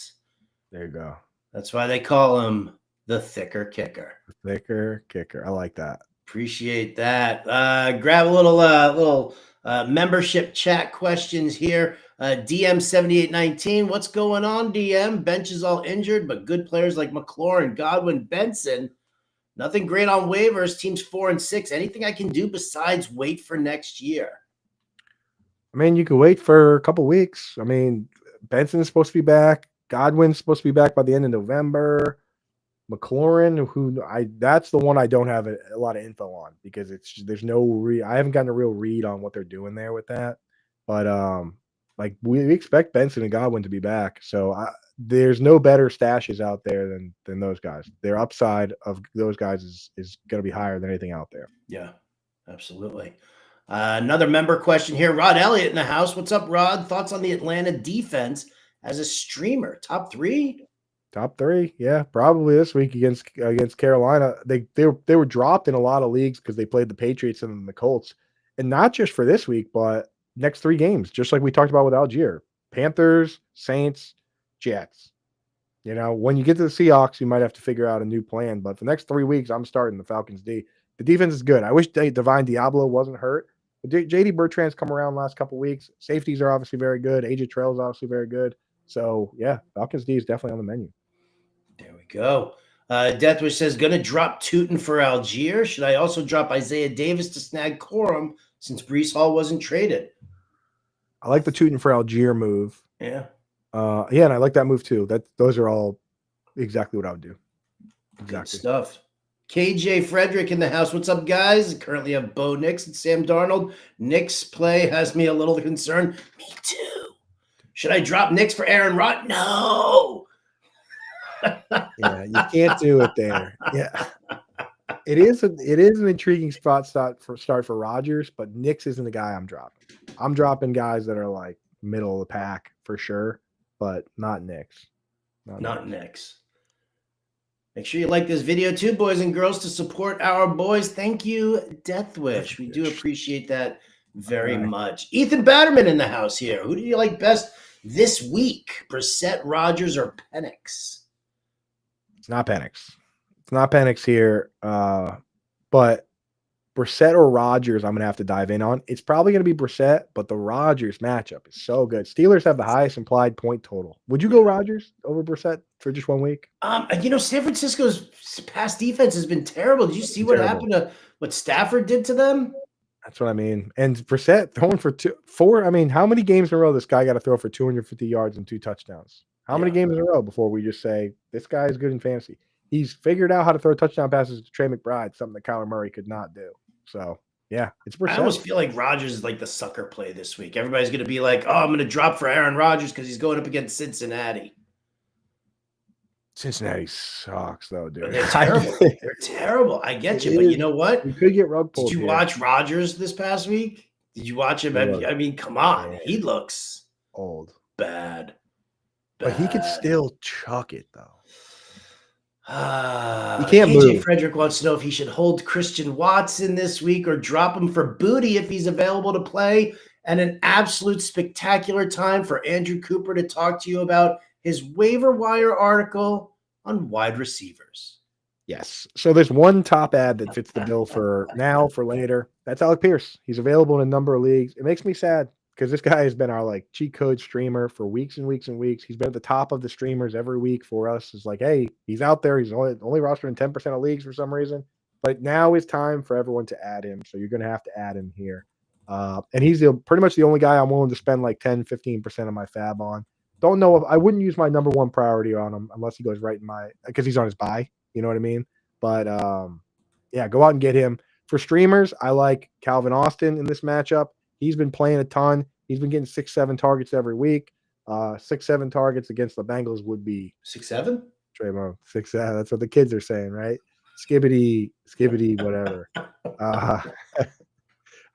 There you go. That's why they call him the thicker kicker. The thicker kicker. I like that. Appreciate that. Grab a little membership chat questions here. DM7819. What's going on, DM? Bench is all injured, but good players like McLaurin, Godwin, Benson. Nothing great on waivers. Teams 4 and 6. Anything I can do besides wait for next year? I mean, you can wait for a couple weeks. I mean, Benson's supposed to be back. Godwin's supposed to be back by the end of November. McLaurin, that's the one I don't have a lot of info on because I haven't gotten a real read on what they're doing there with that. But we expect Benson and Godwin to be back, so there's no better stashes out there than those guys. Their upside of those guys is going to be higher than anything out there. Yeah, absolutely. Another member question here. Rod Elliott in the house. What's up, Rod? Thoughts on the Atlanta defense as a streamer? Top 3? Top 3, yeah, probably this week against Carolina. They were dropped in a lot of leagues because they played the Patriots and the Colts, and not just for this week, but next 3 games, just like we talked about with Algier. Panthers, Saints, Jets. You know, when you get to the Seahawks, you might have to figure out a new plan. But for the next 3 weeks, I'm starting the Falcons D. The defense is good. I wish Divine Diablo wasn't hurt. J.D. Bertrand's come around the last couple of weeks. Safeties are obviously very good. AJ Trail is obviously very good. So, yeah, Falcons D is definitely on the menu. There we go. Deathwish says, going to drop Tootin for Algier. Should I also drop Isaiah Davis to snag Corum since Breece Hall wasn't traded? I like the Tootin for Algier move. Yeah. Yeah, and I like that move too. Those are all exactly what I would do. Exactly. Good stuff. KJ Frederick in the house. What's up, guys? Currently have Bo Nix and Sam Darnold. Nix play has me a little concerned. Me too. Should I drop Nix for Aaron Rodgers? No. Yeah, you can't do it there. Yeah. It is an intriguing start for Rodgers, but Nix isn't the guy I'm dropping. I'm dropping guys that are like middle of the pack for sure, but not Nix. Not Nix. Make sure you like this video too, boys and girls, to support our boys. Thank you, Deathwish. We do appreciate that very much. Ethan Batterman in the house here. Who do you like best this week? Brissett, Rodgers, or Penix? It's not Penix. It's not Penix here, but Brissett or Rodgers, I'm going to have to dive in on. It's probably going to be Brissett, but the Rodgers matchup is so good. Steelers have the highest implied point total. Would you go Rodgers over Brissett for just 1 week? San Francisco's past defense has been terrible. Did you see what happened to what Stafford did to them? That's what I mean. And Brissett throwing for 4. I mean, how many games in a row this guy got to throw for 250 yards and 2 touchdowns? How many games in a row before we just say this guy is good in fantasy? He's figured out how to throw touchdown passes to Trey McBride, something that Kyler Murray could not do. So, yeah, it's Brissett. I almost feel like Rodgers is like the sucker play this week. Everybody's going to be like, oh, I'm going to drop for Aaron Rodgers because he's going up against Cincinnati. Cincinnati sucks, though, dude. They're terrible. They're terrible. I get you, but you know what? We could get rug pulled. Did you watch Rodgers this past week? Did you watch him? I mean, come on. He looks old. Bad. But he could still chuck it, though. He can't move. Frederick wants to know if he should hold Christian Watson this week or drop him for Booty if he's available to play. And an absolute spectacular time for Andrew Cooper to talk to you about his waiver wire article on wide receivers. Yes. So there's one top ad that fits the bill for now, for later. That's Alec Pierce. He's available in a number of leagues. It makes me sad because this guy has been our like cheat code streamer for weeks and weeks and weeks. He's been at the top of the streamers every week for us. It's like, hey, he's out there. He's only rostered in 10% of leagues for some reason. But now is time for everyone to add him. So you're going to have to add him here. And he's pretty much the only guy I'm willing to spend like 10, 15% of my fab on. Don't know if I wouldn't use my number one priority on him unless he goes right in because he's on his bye. You know what I mean? But yeah, go out and get him. For streamers, I like Calvin Austin in this matchup. He's been playing a ton. He's been getting 6-7 targets every week. 6-7 targets against the Bengals would be 6-7. Trayvon 6-7. That's what the kids are saying, right? Skibbity, whatever.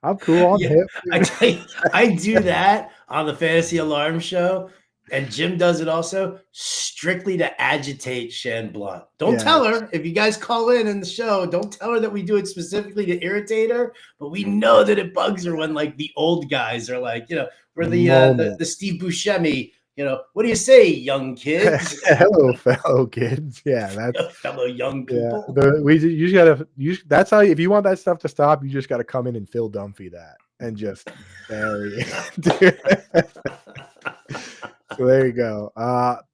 I'm cool on hip. I do that on the Fantasy Alarm show, and Jim does it also strictly to agitate Shan Blunt. Don't tell her. If you guys call in the show, don't tell her that we do it specifically to irritate her, but we know that it bugs her when like the old guys are like, we're the Steve Buscemi, what do you say, young kids? Hello, fellow kids. Yeah, that's fellow young people. Yeah, that's how, if you want that stuff to stop, you just got to come in and Phil Dunphy that and just bury it. So there you go.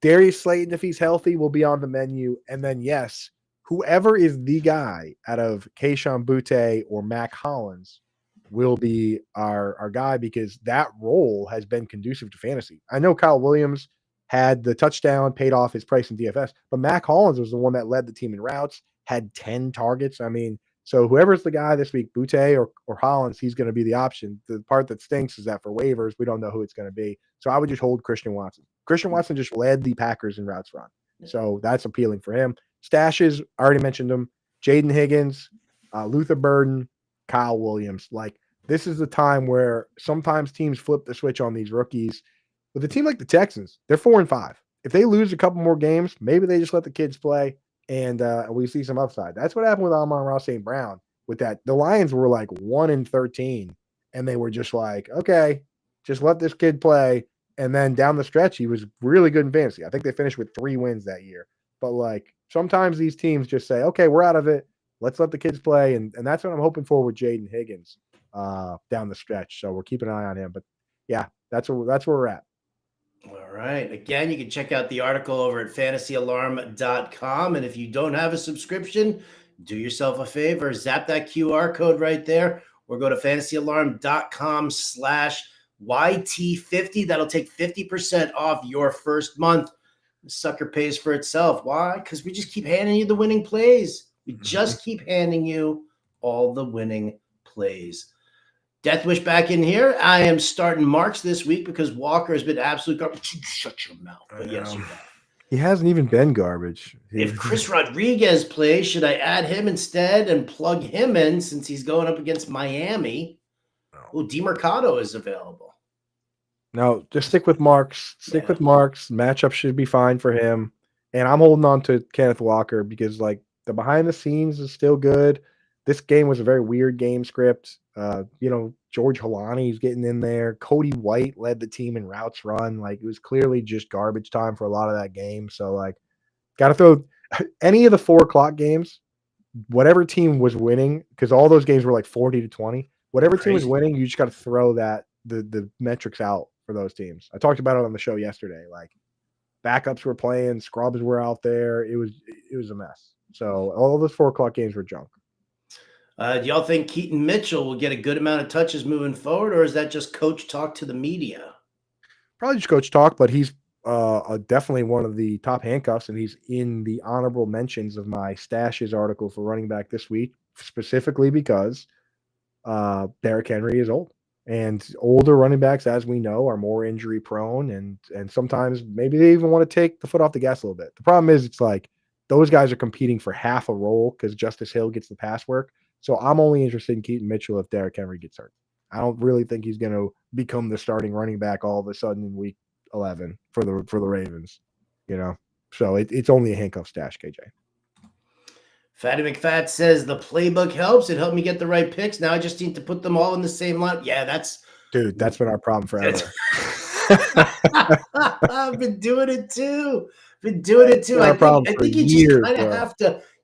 Darius Slayton, if he's healthy, will be on the menu. And then, yes, whoever is the guy out of Kayshon Boutte or Mac Hollins will be our guy because that role has been conducive to fantasy. I know Kyle Williams had the touchdown, paid off his price in DFS, but Mac Hollins was the one that led the team in routes, had 10 targets. I mean, so whoever's the guy this week, Boutte or Hollins, he's going to be the option. The part that stinks is that for waivers, we don't know who it's going to be. So I would just hold Christian Watson. Christian Watson just led the Packers in routes run. So that's appealing for him. Stashes, I already mentioned them. Jaden Higgins, Luther Burden, Kyle Williams. Like, this is the time where sometimes teams flip the switch on these rookies. With a team like the Texans, they're 4-5. If they lose a couple more games, maybe they just let the kids play and we see some upside. That's what happened with Amon-Ra St. Brown with that. The Lions were like 1-13, and they were just like, okay, just let this kid play. And then down the stretch, he was really good in fantasy. I think they finished with 3 wins that year. But like sometimes these teams just say, okay, we're out of it. Let's let the kids play. And that's what I'm hoping for with Jaden Higgins down the stretch. So we're keeping an eye on him. But yeah, that's where we're at. All right. Again, you can check out the article over at fantasyalarm.com. And if you don't have a subscription, do yourself a favor. Zap that QR code right there or go to fantasyalarm.com/YT50. That'll take 50% off your first month. The sucker pays for itself. Why? Because we just keep handing you the winning plays. We just keep handing you all the winning plays. Death Wish back in here. I am starting Marks this week because Walker has been absolute garbage. Shut your mouth. But yes, you have. He hasn't even been garbage. If Chris Rodriguez plays, should I add him instead and plug him in since he's going up against Miami? Oh, DeMarcado is available. No, just stick with Marks. Stick with Marks. Matchup should be fine for him. And I'm holding on to Kenneth Walker because, like, the behind the scenes is still good. This game was a very weird game script. George Halani's getting in there. Cody White led the team in routes run. Like, it was clearly just garbage time for a lot of that game. So, like, got to throw any of the 4:00 games, whatever team was winning, because all those games were like 40-20. Whatever team was winning, you just got to throw the metrics out for those teams. I talked about it on the show yesterday. Like, backups were playing, scrubs were out there. It was a mess. So all those 4:00 games were junk. Do y'all think Keaton Mitchell will get a good amount of touches moving forward, or is that just coach talk to the media? Probably just coach talk, but he's definitely one of the top handcuffs, and he's in the honorable mentions of my stashes article for running back this week, specifically because Derrick Henry is old. And older running backs, as we know, are more injury prone, and sometimes maybe they even want to take the foot off the gas a little bit. The problem is it's like those guys are competing for half a role because Justice Hill gets the pass work. So I'm only interested in Keaton Mitchell if Derrick Henry gets hurt. I don't really think he's going to become the starting running back all of a sudden in week 11 for the Ravens, So it's only a handcuff stash, KJ. Fatty McFat says the playbook helps. It helped me get the right picks. Now I just need to put them all in the same line. Yeah, that's been our problem forever. I've been doing it too. I think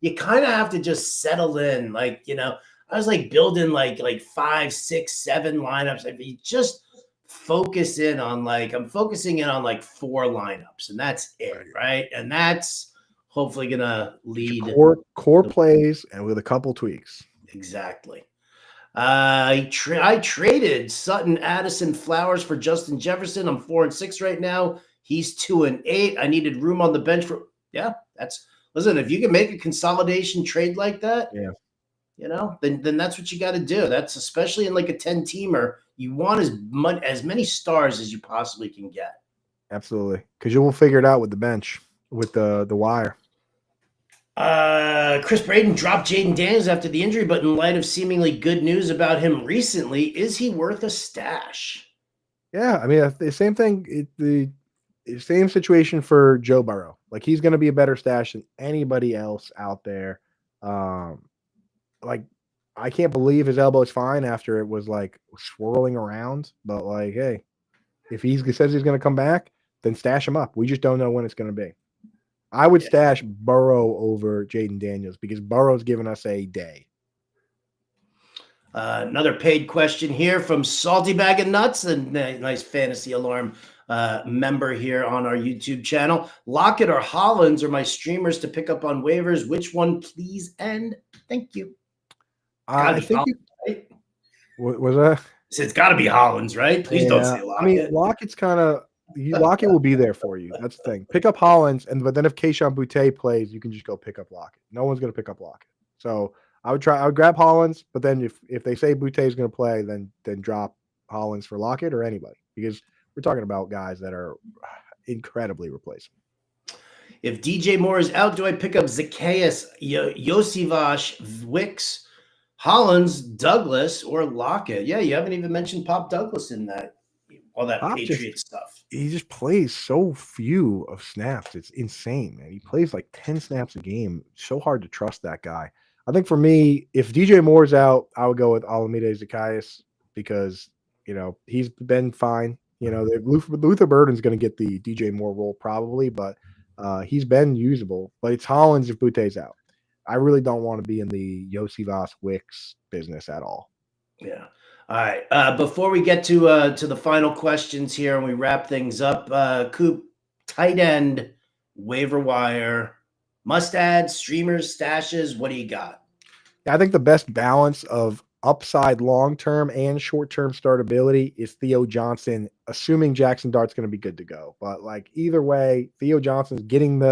you kind of have to just settle in. Like, I was like building like 5, 6, 7 lineups. If you just focus in on I'm focusing in on 4 lineups, and that's it, right? And that's hopefully gonna lead core plays and with a couple tweaks. Exactly. I traded Sutton, Addison, Flowers for Justin Jefferson. I'm 4-6 right now. He's 2-8. I needed room on the bench for listen, if you can make a consolidation trade like that, then that's what you got to do. That's especially in like a 10-teamer. You want as many stars as you possibly can get. Absolutely. Because you will figure it out with the bench, with the wire. Chris Braden dropped Jaden Daniels after the injury, but in light of seemingly good news about him recently, is he worth a stash? Yeah, I mean, the same thing, the same situation for Joe Burrow. Like, he's going to be a better stash than anybody else out there. I can't believe his elbow is fine after it was like swirling around. But like, hey, if he says he's going to come back, then stash him up. We just don't know when it's going to be. I would stash Burrow over Jaden Daniels because Burrow's given us a day. Another paid question here from Salty Bag of Nuts, a nice Fantasy Alarm member here on our YouTube channel. Lockett or Hollins are my streamers to pick up on waivers. Which one, please? And thank you. I think Hollins, right? What was that? It's got to be Hollins, right? Please don't say Lockett. I mean, Lockett's kind of Lockett will be there for you. That's the thing. Pick up Hollins, but then if Kayshon Boutte plays, you can just go pick up Lockett. No one's going to pick up Lockett. So I would grab Hollins, but then if they say Boutte is going to play, then drop Hollins for Lockett or anybody, because we're talking about guys that are incredibly replaceable. If DJ Moore is out, do I pick up Zacchaeus, Yosivash, Wicks, Hollins, Douglas, or Lockett? Yeah, you haven't even mentioned Pop Douglas in that. All that Patriot stuff. He just plays so few of snaps. It's insane, man. He plays like 10 snaps a game. So hard to trust that guy. I think for me, if DJ Moore's out, I would go with Olamide Zacchaeus because, he's been fine. Luther Burden's going to get the DJ Moore role probably, but he's been usable. But it's Hollins if Boutte's out. I really don't want to be in the Yosivas Wicks business at all. Yeah. All right. Before we get to the final questions here and we wrap things up, Coop, tight end, waiver wire, must add, streamers, stashes. What do you got? Yeah, I think the best balance of upside long-term and short-term startability is Theo Johnson, assuming Jackson Dart's going to be good to go. But like either way, Theo Johnson's getting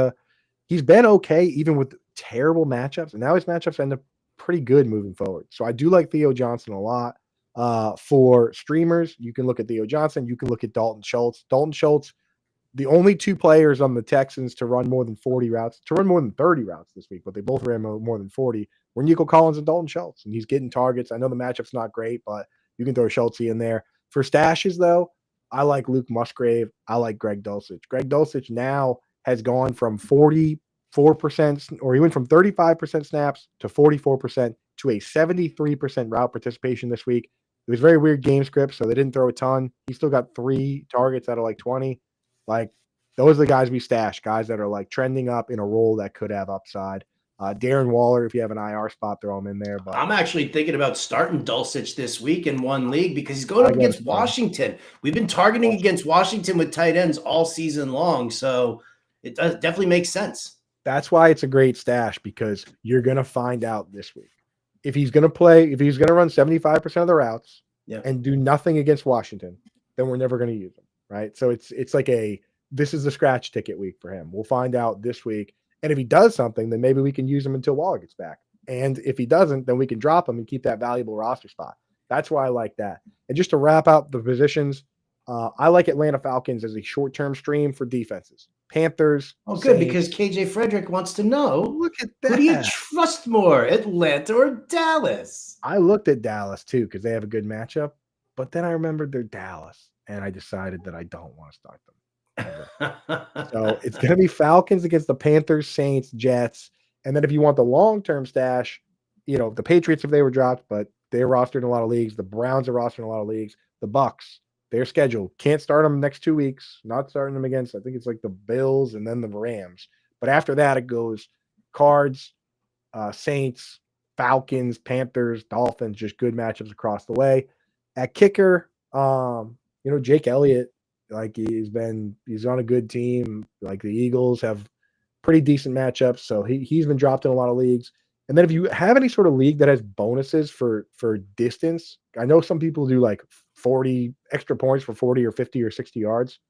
he's been okay even with terrible matchups, and now his matchups end up pretty good moving forward. So I do like Theo Johnson a lot. For streamers, you can look at Theo Johnson. You can look at Dalton Schultz. Dalton Schultz, the only two players on the Texans to run more than 40 routes, to run more than 30 routes this week, but they both ran more than 40, were Nico Collins and Dalton Schultz. And he's getting targets. I know the matchup's not great, but you can throw Schultz in there. For stashes, though, I like Luke Musgrave. I like Greg Dulcich. Greg Dulcich now has gone from 44%, or he went from 35% snaps to 44% to a 73% route participation this week. It was very weird game script, so they didn't throw a ton. He still got 3 targets out of like 20. Like, those are the guys we stash, guys that are like trending up in a role that could have upside. Darren Waller, if you have an IR spot, throw him in there. But I'm actually thinking about starting Dulcich this week in one league because he's going up against Washington. We've been targeting against Washington with tight ends all season long, so it does definitely make sense. That's why it's a great stash, because you're going to find out this week. If he's going to run 75% of the routes and do nothing against Washington, then we're never going to use him, right? So it's like this is the scratch ticket week for him. We'll find out this week. And if he does something, then maybe we can use him until Waller gets back. And if he doesn't, then we can drop him and keep that valuable roster spot. That's why I like that. And just to wrap out the positions, I like Atlanta Falcons as a short-term stream for defenses. Panthers. Oh, good, because KJ Frederick wants to know. Look at that. Who do you trust more, Atlanta or Dallas? I looked at Dallas too because they have a good matchup, but then I remembered they're Dallas, and I decided that I don't want to start them. So it's going to be Falcons against the Panthers, Saints, Jets, and then if you want the long-term stash, the Patriots if they were dropped, but they're rostered in a lot of leagues. The Browns are rostered in a lot of leagues. The Bucks. Their schedule. Can't start them next 2 weeks. Not starting them against, I think it's like the Bills and then the Rams. But after that, it goes Cards, Saints, Falcons, Panthers, Dolphins, just good matchups across the way. At kicker, Jake Elliott, like he's on a good team. Like the Eagles have pretty decent matchups. So he's been dropped in a lot of leagues. And then if you have any sort of league that has bonuses for distance, I know some people do like 40 extra points for 40 or 50 or 60 yards.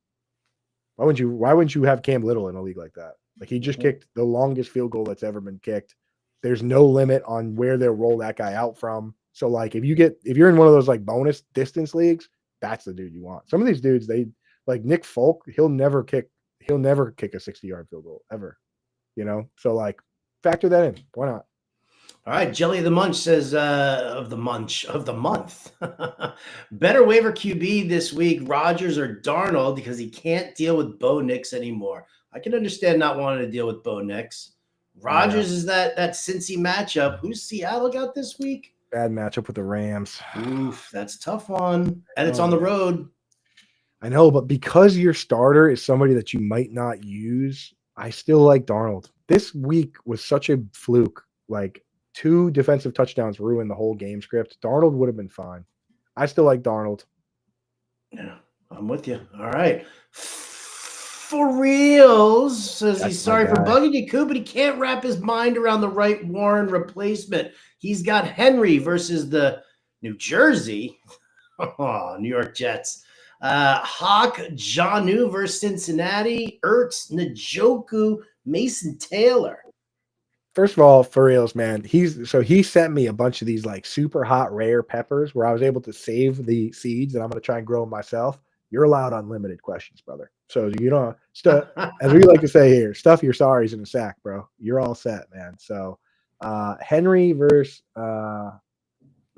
Why wouldn't you have Cam Little in a league like that? Like he just kicked the longest field goal that's ever been kicked. There's no limit on where they'll roll that guy out from. So like if you're in one of those like bonus distance leagues, that's the dude you want. Some of these dudes, they like Nick Folk, he'll never kick a 60-yard field goal ever. So like factor that in. Why not? All right, Jelly of the Munch says of the month. Better waiver QB this week, Rodgers or Darnold, because he can't deal with Bo Nix anymore. I can understand not wanting to deal with Bo Nix. Rodgers is that Cincy matchup. Who's Seattle got this week? Bad matchup with the Rams. Oof, that's a tough one. And it's on the road. I know, but because your starter is somebody that you might not use, I still like Darnold. This week was such a fluke. Like 2 defensive touchdowns ruined the whole game script. Darnold would have been fine. I still like Darnold. Yeah, I'm with you. All right. For reals says he's sorry for bugging you, Coop, but he can't wrap his mind around the right Warren replacement. He's got Henry versus the New York Jets. Hawk Jonnu versus Cincinnati. Ertz, Njoku, Mason Taylor. First of all, for reals, man, he sent me a bunch of these like super hot rare peppers where I was able to save the seeds and I'm going to try and grow them myself. You're allowed unlimited questions, brother. So as we like to say here, stuff your sorries in a sack, bro. You're all set, man. So Henry versus the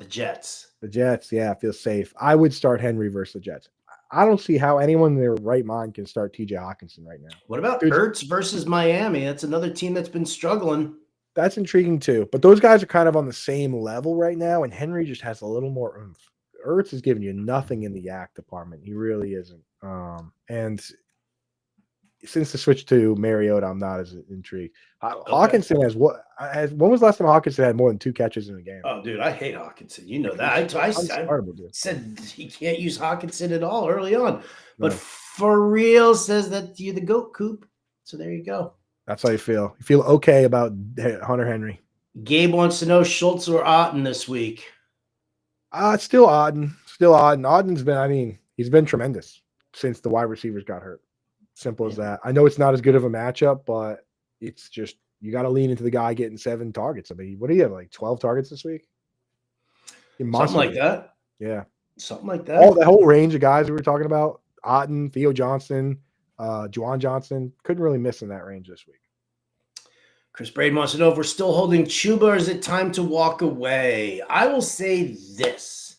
Jets. The Jets, yeah, feels safe. I would start Henry versus the Jets. I don't see how anyone in their right mind can start TJ Hawkinson right now. What about Ertz versus Miami? That's another team that's been struggling. That's intriguing too. But those guys are kind of on the same level right now, and Henry just has a little more oomph. Ertz is giving you nothing in the yak department. He really isn't. And since the switch to Mariota, I'm not as intrigued. Hawkinson when was the last time Hawkinson had more than 2 catches in a game? Oh, dude, I hate Hawkinson. You know that. I said he can't use Hawkinson at all early on. But for real says that you're the GOAT, Coop. So there you go. That's how you feel. You feel okay about Hunter Henry. Gabe wants to know Schultz or Otten this week. It's still Otten. Otten's been, he's been tremendous since the wide receivers got hurt. Simple as that. I know it's not as good of a matchup, but it's just you got to lean into the guy getting 7 targets. I mean, what do you have, like 12 targets this week? Something like that. Yeah. Something like that. The whole range of guys we were talking about, Otten, Theo Johnson, Juwan Johnson, couldn't really miss in that range this week. Chris Braden wants to know if we're still holding Chuba or is it time to walk away? I will say this.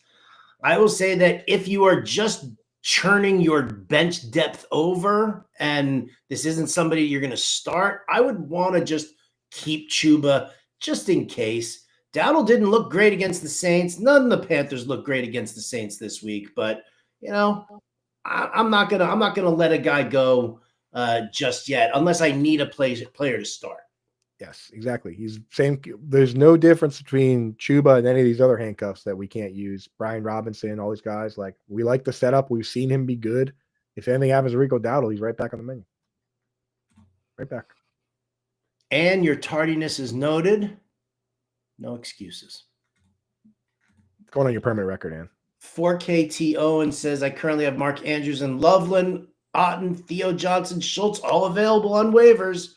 I will say that if you are just churning your bench depth over and this isn't somebody you're going to start, I would want to just keep Chuba just in case. Dowdle didn't look great against the Saints. None of the Panthers look great against the Saints this week, but I'm not gonna let a guy go just yet unless I need a player to start. Yes, exactly. He's same. There's no difference between Chuba and any of these other handcuffs that we can't use. Brian Robinson, all these guys. Like, we like the setup. We've seen him be good. If anything happens to Rico Dowdle, he's right back on the menu. Right back. And your tardiness is noted. No excuses. What's going on your permanent record, Ann? 4KT Owen says, I currently have Mark Andrews and Loveland, Otten, Theo Johnson, Schultz, all available on waivers.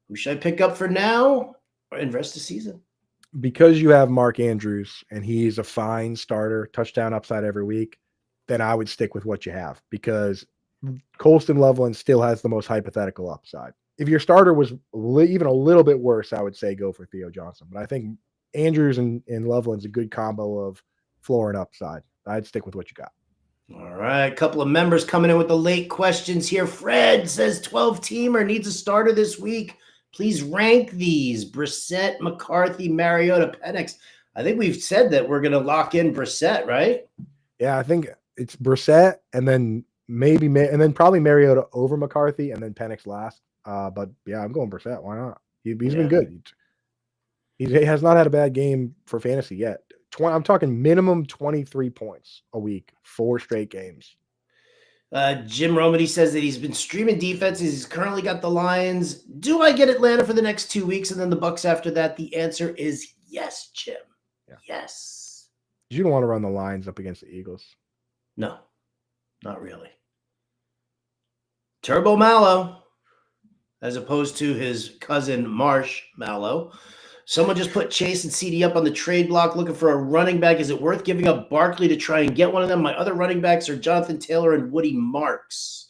Who should I pick up for now or in rest of the season? Because you have Mark Andrews and he's a fine starter, touchdown upside every week, then I would stick with what you have because Colston Loveland still has the most hypothetical upside. If your starter was even a little bit worse, I would say go for Theo Johnson. But I think Andrews and Loveland's a good combo of floor and upside. I'd stick with what you got. All right. A couple of members coming in with the late questions here. Fred says 12-teamer needs a starter this week. Please rank these: Brissett, McCarthy, Mariota, Penix. I think we've said that we're going to lock in Brissett, right? Yeah, I think it's Brissett and then probably Mariota over McCarthy and then Penix last. But yeah, I'm going Brissett. Why not? He's been good. He has not had a bad game for fantasy yet. I'm talking minimum 23 points a week, 4 straight games. Jim Romedy says that he's been streaming defenses. He's currently got the Lions. Do I get Atlanta for the next 2 weeks and then the Bucs after that? The answer is yes, Jim. Yeah. Yes. You don't want to run the Lions up against the Eagles. No, not really. Turbo Mallow, as opposed to his cousin Marsh Mallow. Someone just put Chase and CD up on the trade block looking for a running back. Is it worth giving up Barkley to try and get one of them? My other running backs are Jonathan Taylor and Woody Marks.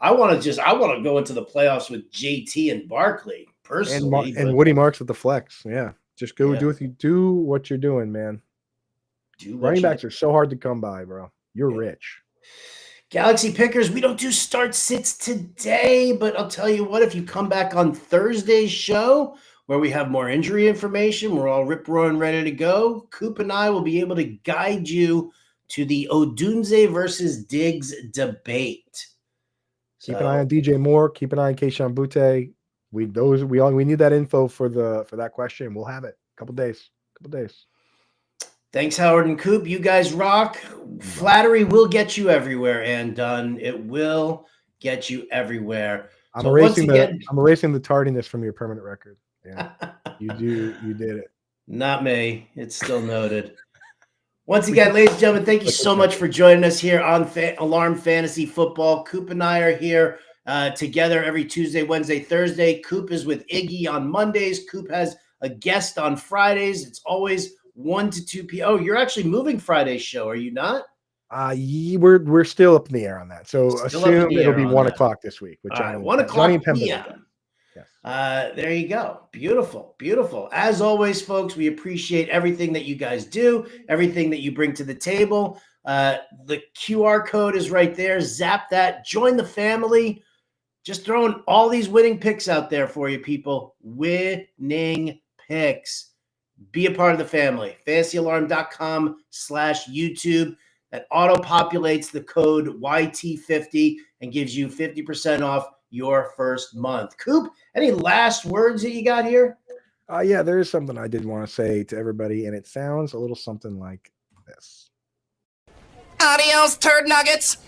I want to go into the playoffs with JT and Barkley personally. And Woody Marks with the flex. Yeah. Just do what you're doing, man. Running backs are so hard to come by, bro. You're rich. Galaxy Pickers, we don't do start sits today, but I'll tell you what, if you come back on Thursday's show, where we have more injury information, we're all rip-roaring ready to go, Coop and I will be able to guide you to the Odunze versus Diggs debate. Keep an eye on DJ Moore. Keep an eye on Keyshawn Butte. We need that info for that question. We'll have it. A couple days. Thanks, Howard and Coop. You guys rock. Flattery will get you everywhere, and Dunn. It will get you everywhere. I'm erasing the tardiness from your permanent record. Yeah, you did it. Not me. It's still noted. Once again, ladies and gentlemen, thank you so much for joining us here on Alarm Fantasy Football. Coop and I are here together every Tuesday, Wednesday, Thursday. Coop is with Iggy on Mondays. Coop has a guest on Fridays. It's always 1 to 2 p.m. Oh, you're actually moving Friday's show, are you not? We're still up in the air on that. So assume it'll be 1 o'clock this week. With Johnny, 1 o'clock p.m. Yes. There you go. Beautiful, beautiful. As always, folks, we appreciate everything that you guys do, everything that you bring to the table. The QR code is right there. Zap that. Join the family. Just throwing all these winning picks out there for you, people. Winning picks. Be a part of the family. FantasyAlarm.com/YouTube. That auto-populates the code YT50 and gives you 50% off your first month. Coop, any last words that you got here? Yeah, there is something I did want to say to everybody, and it sounds a little something like this. Adios, turd nuggets.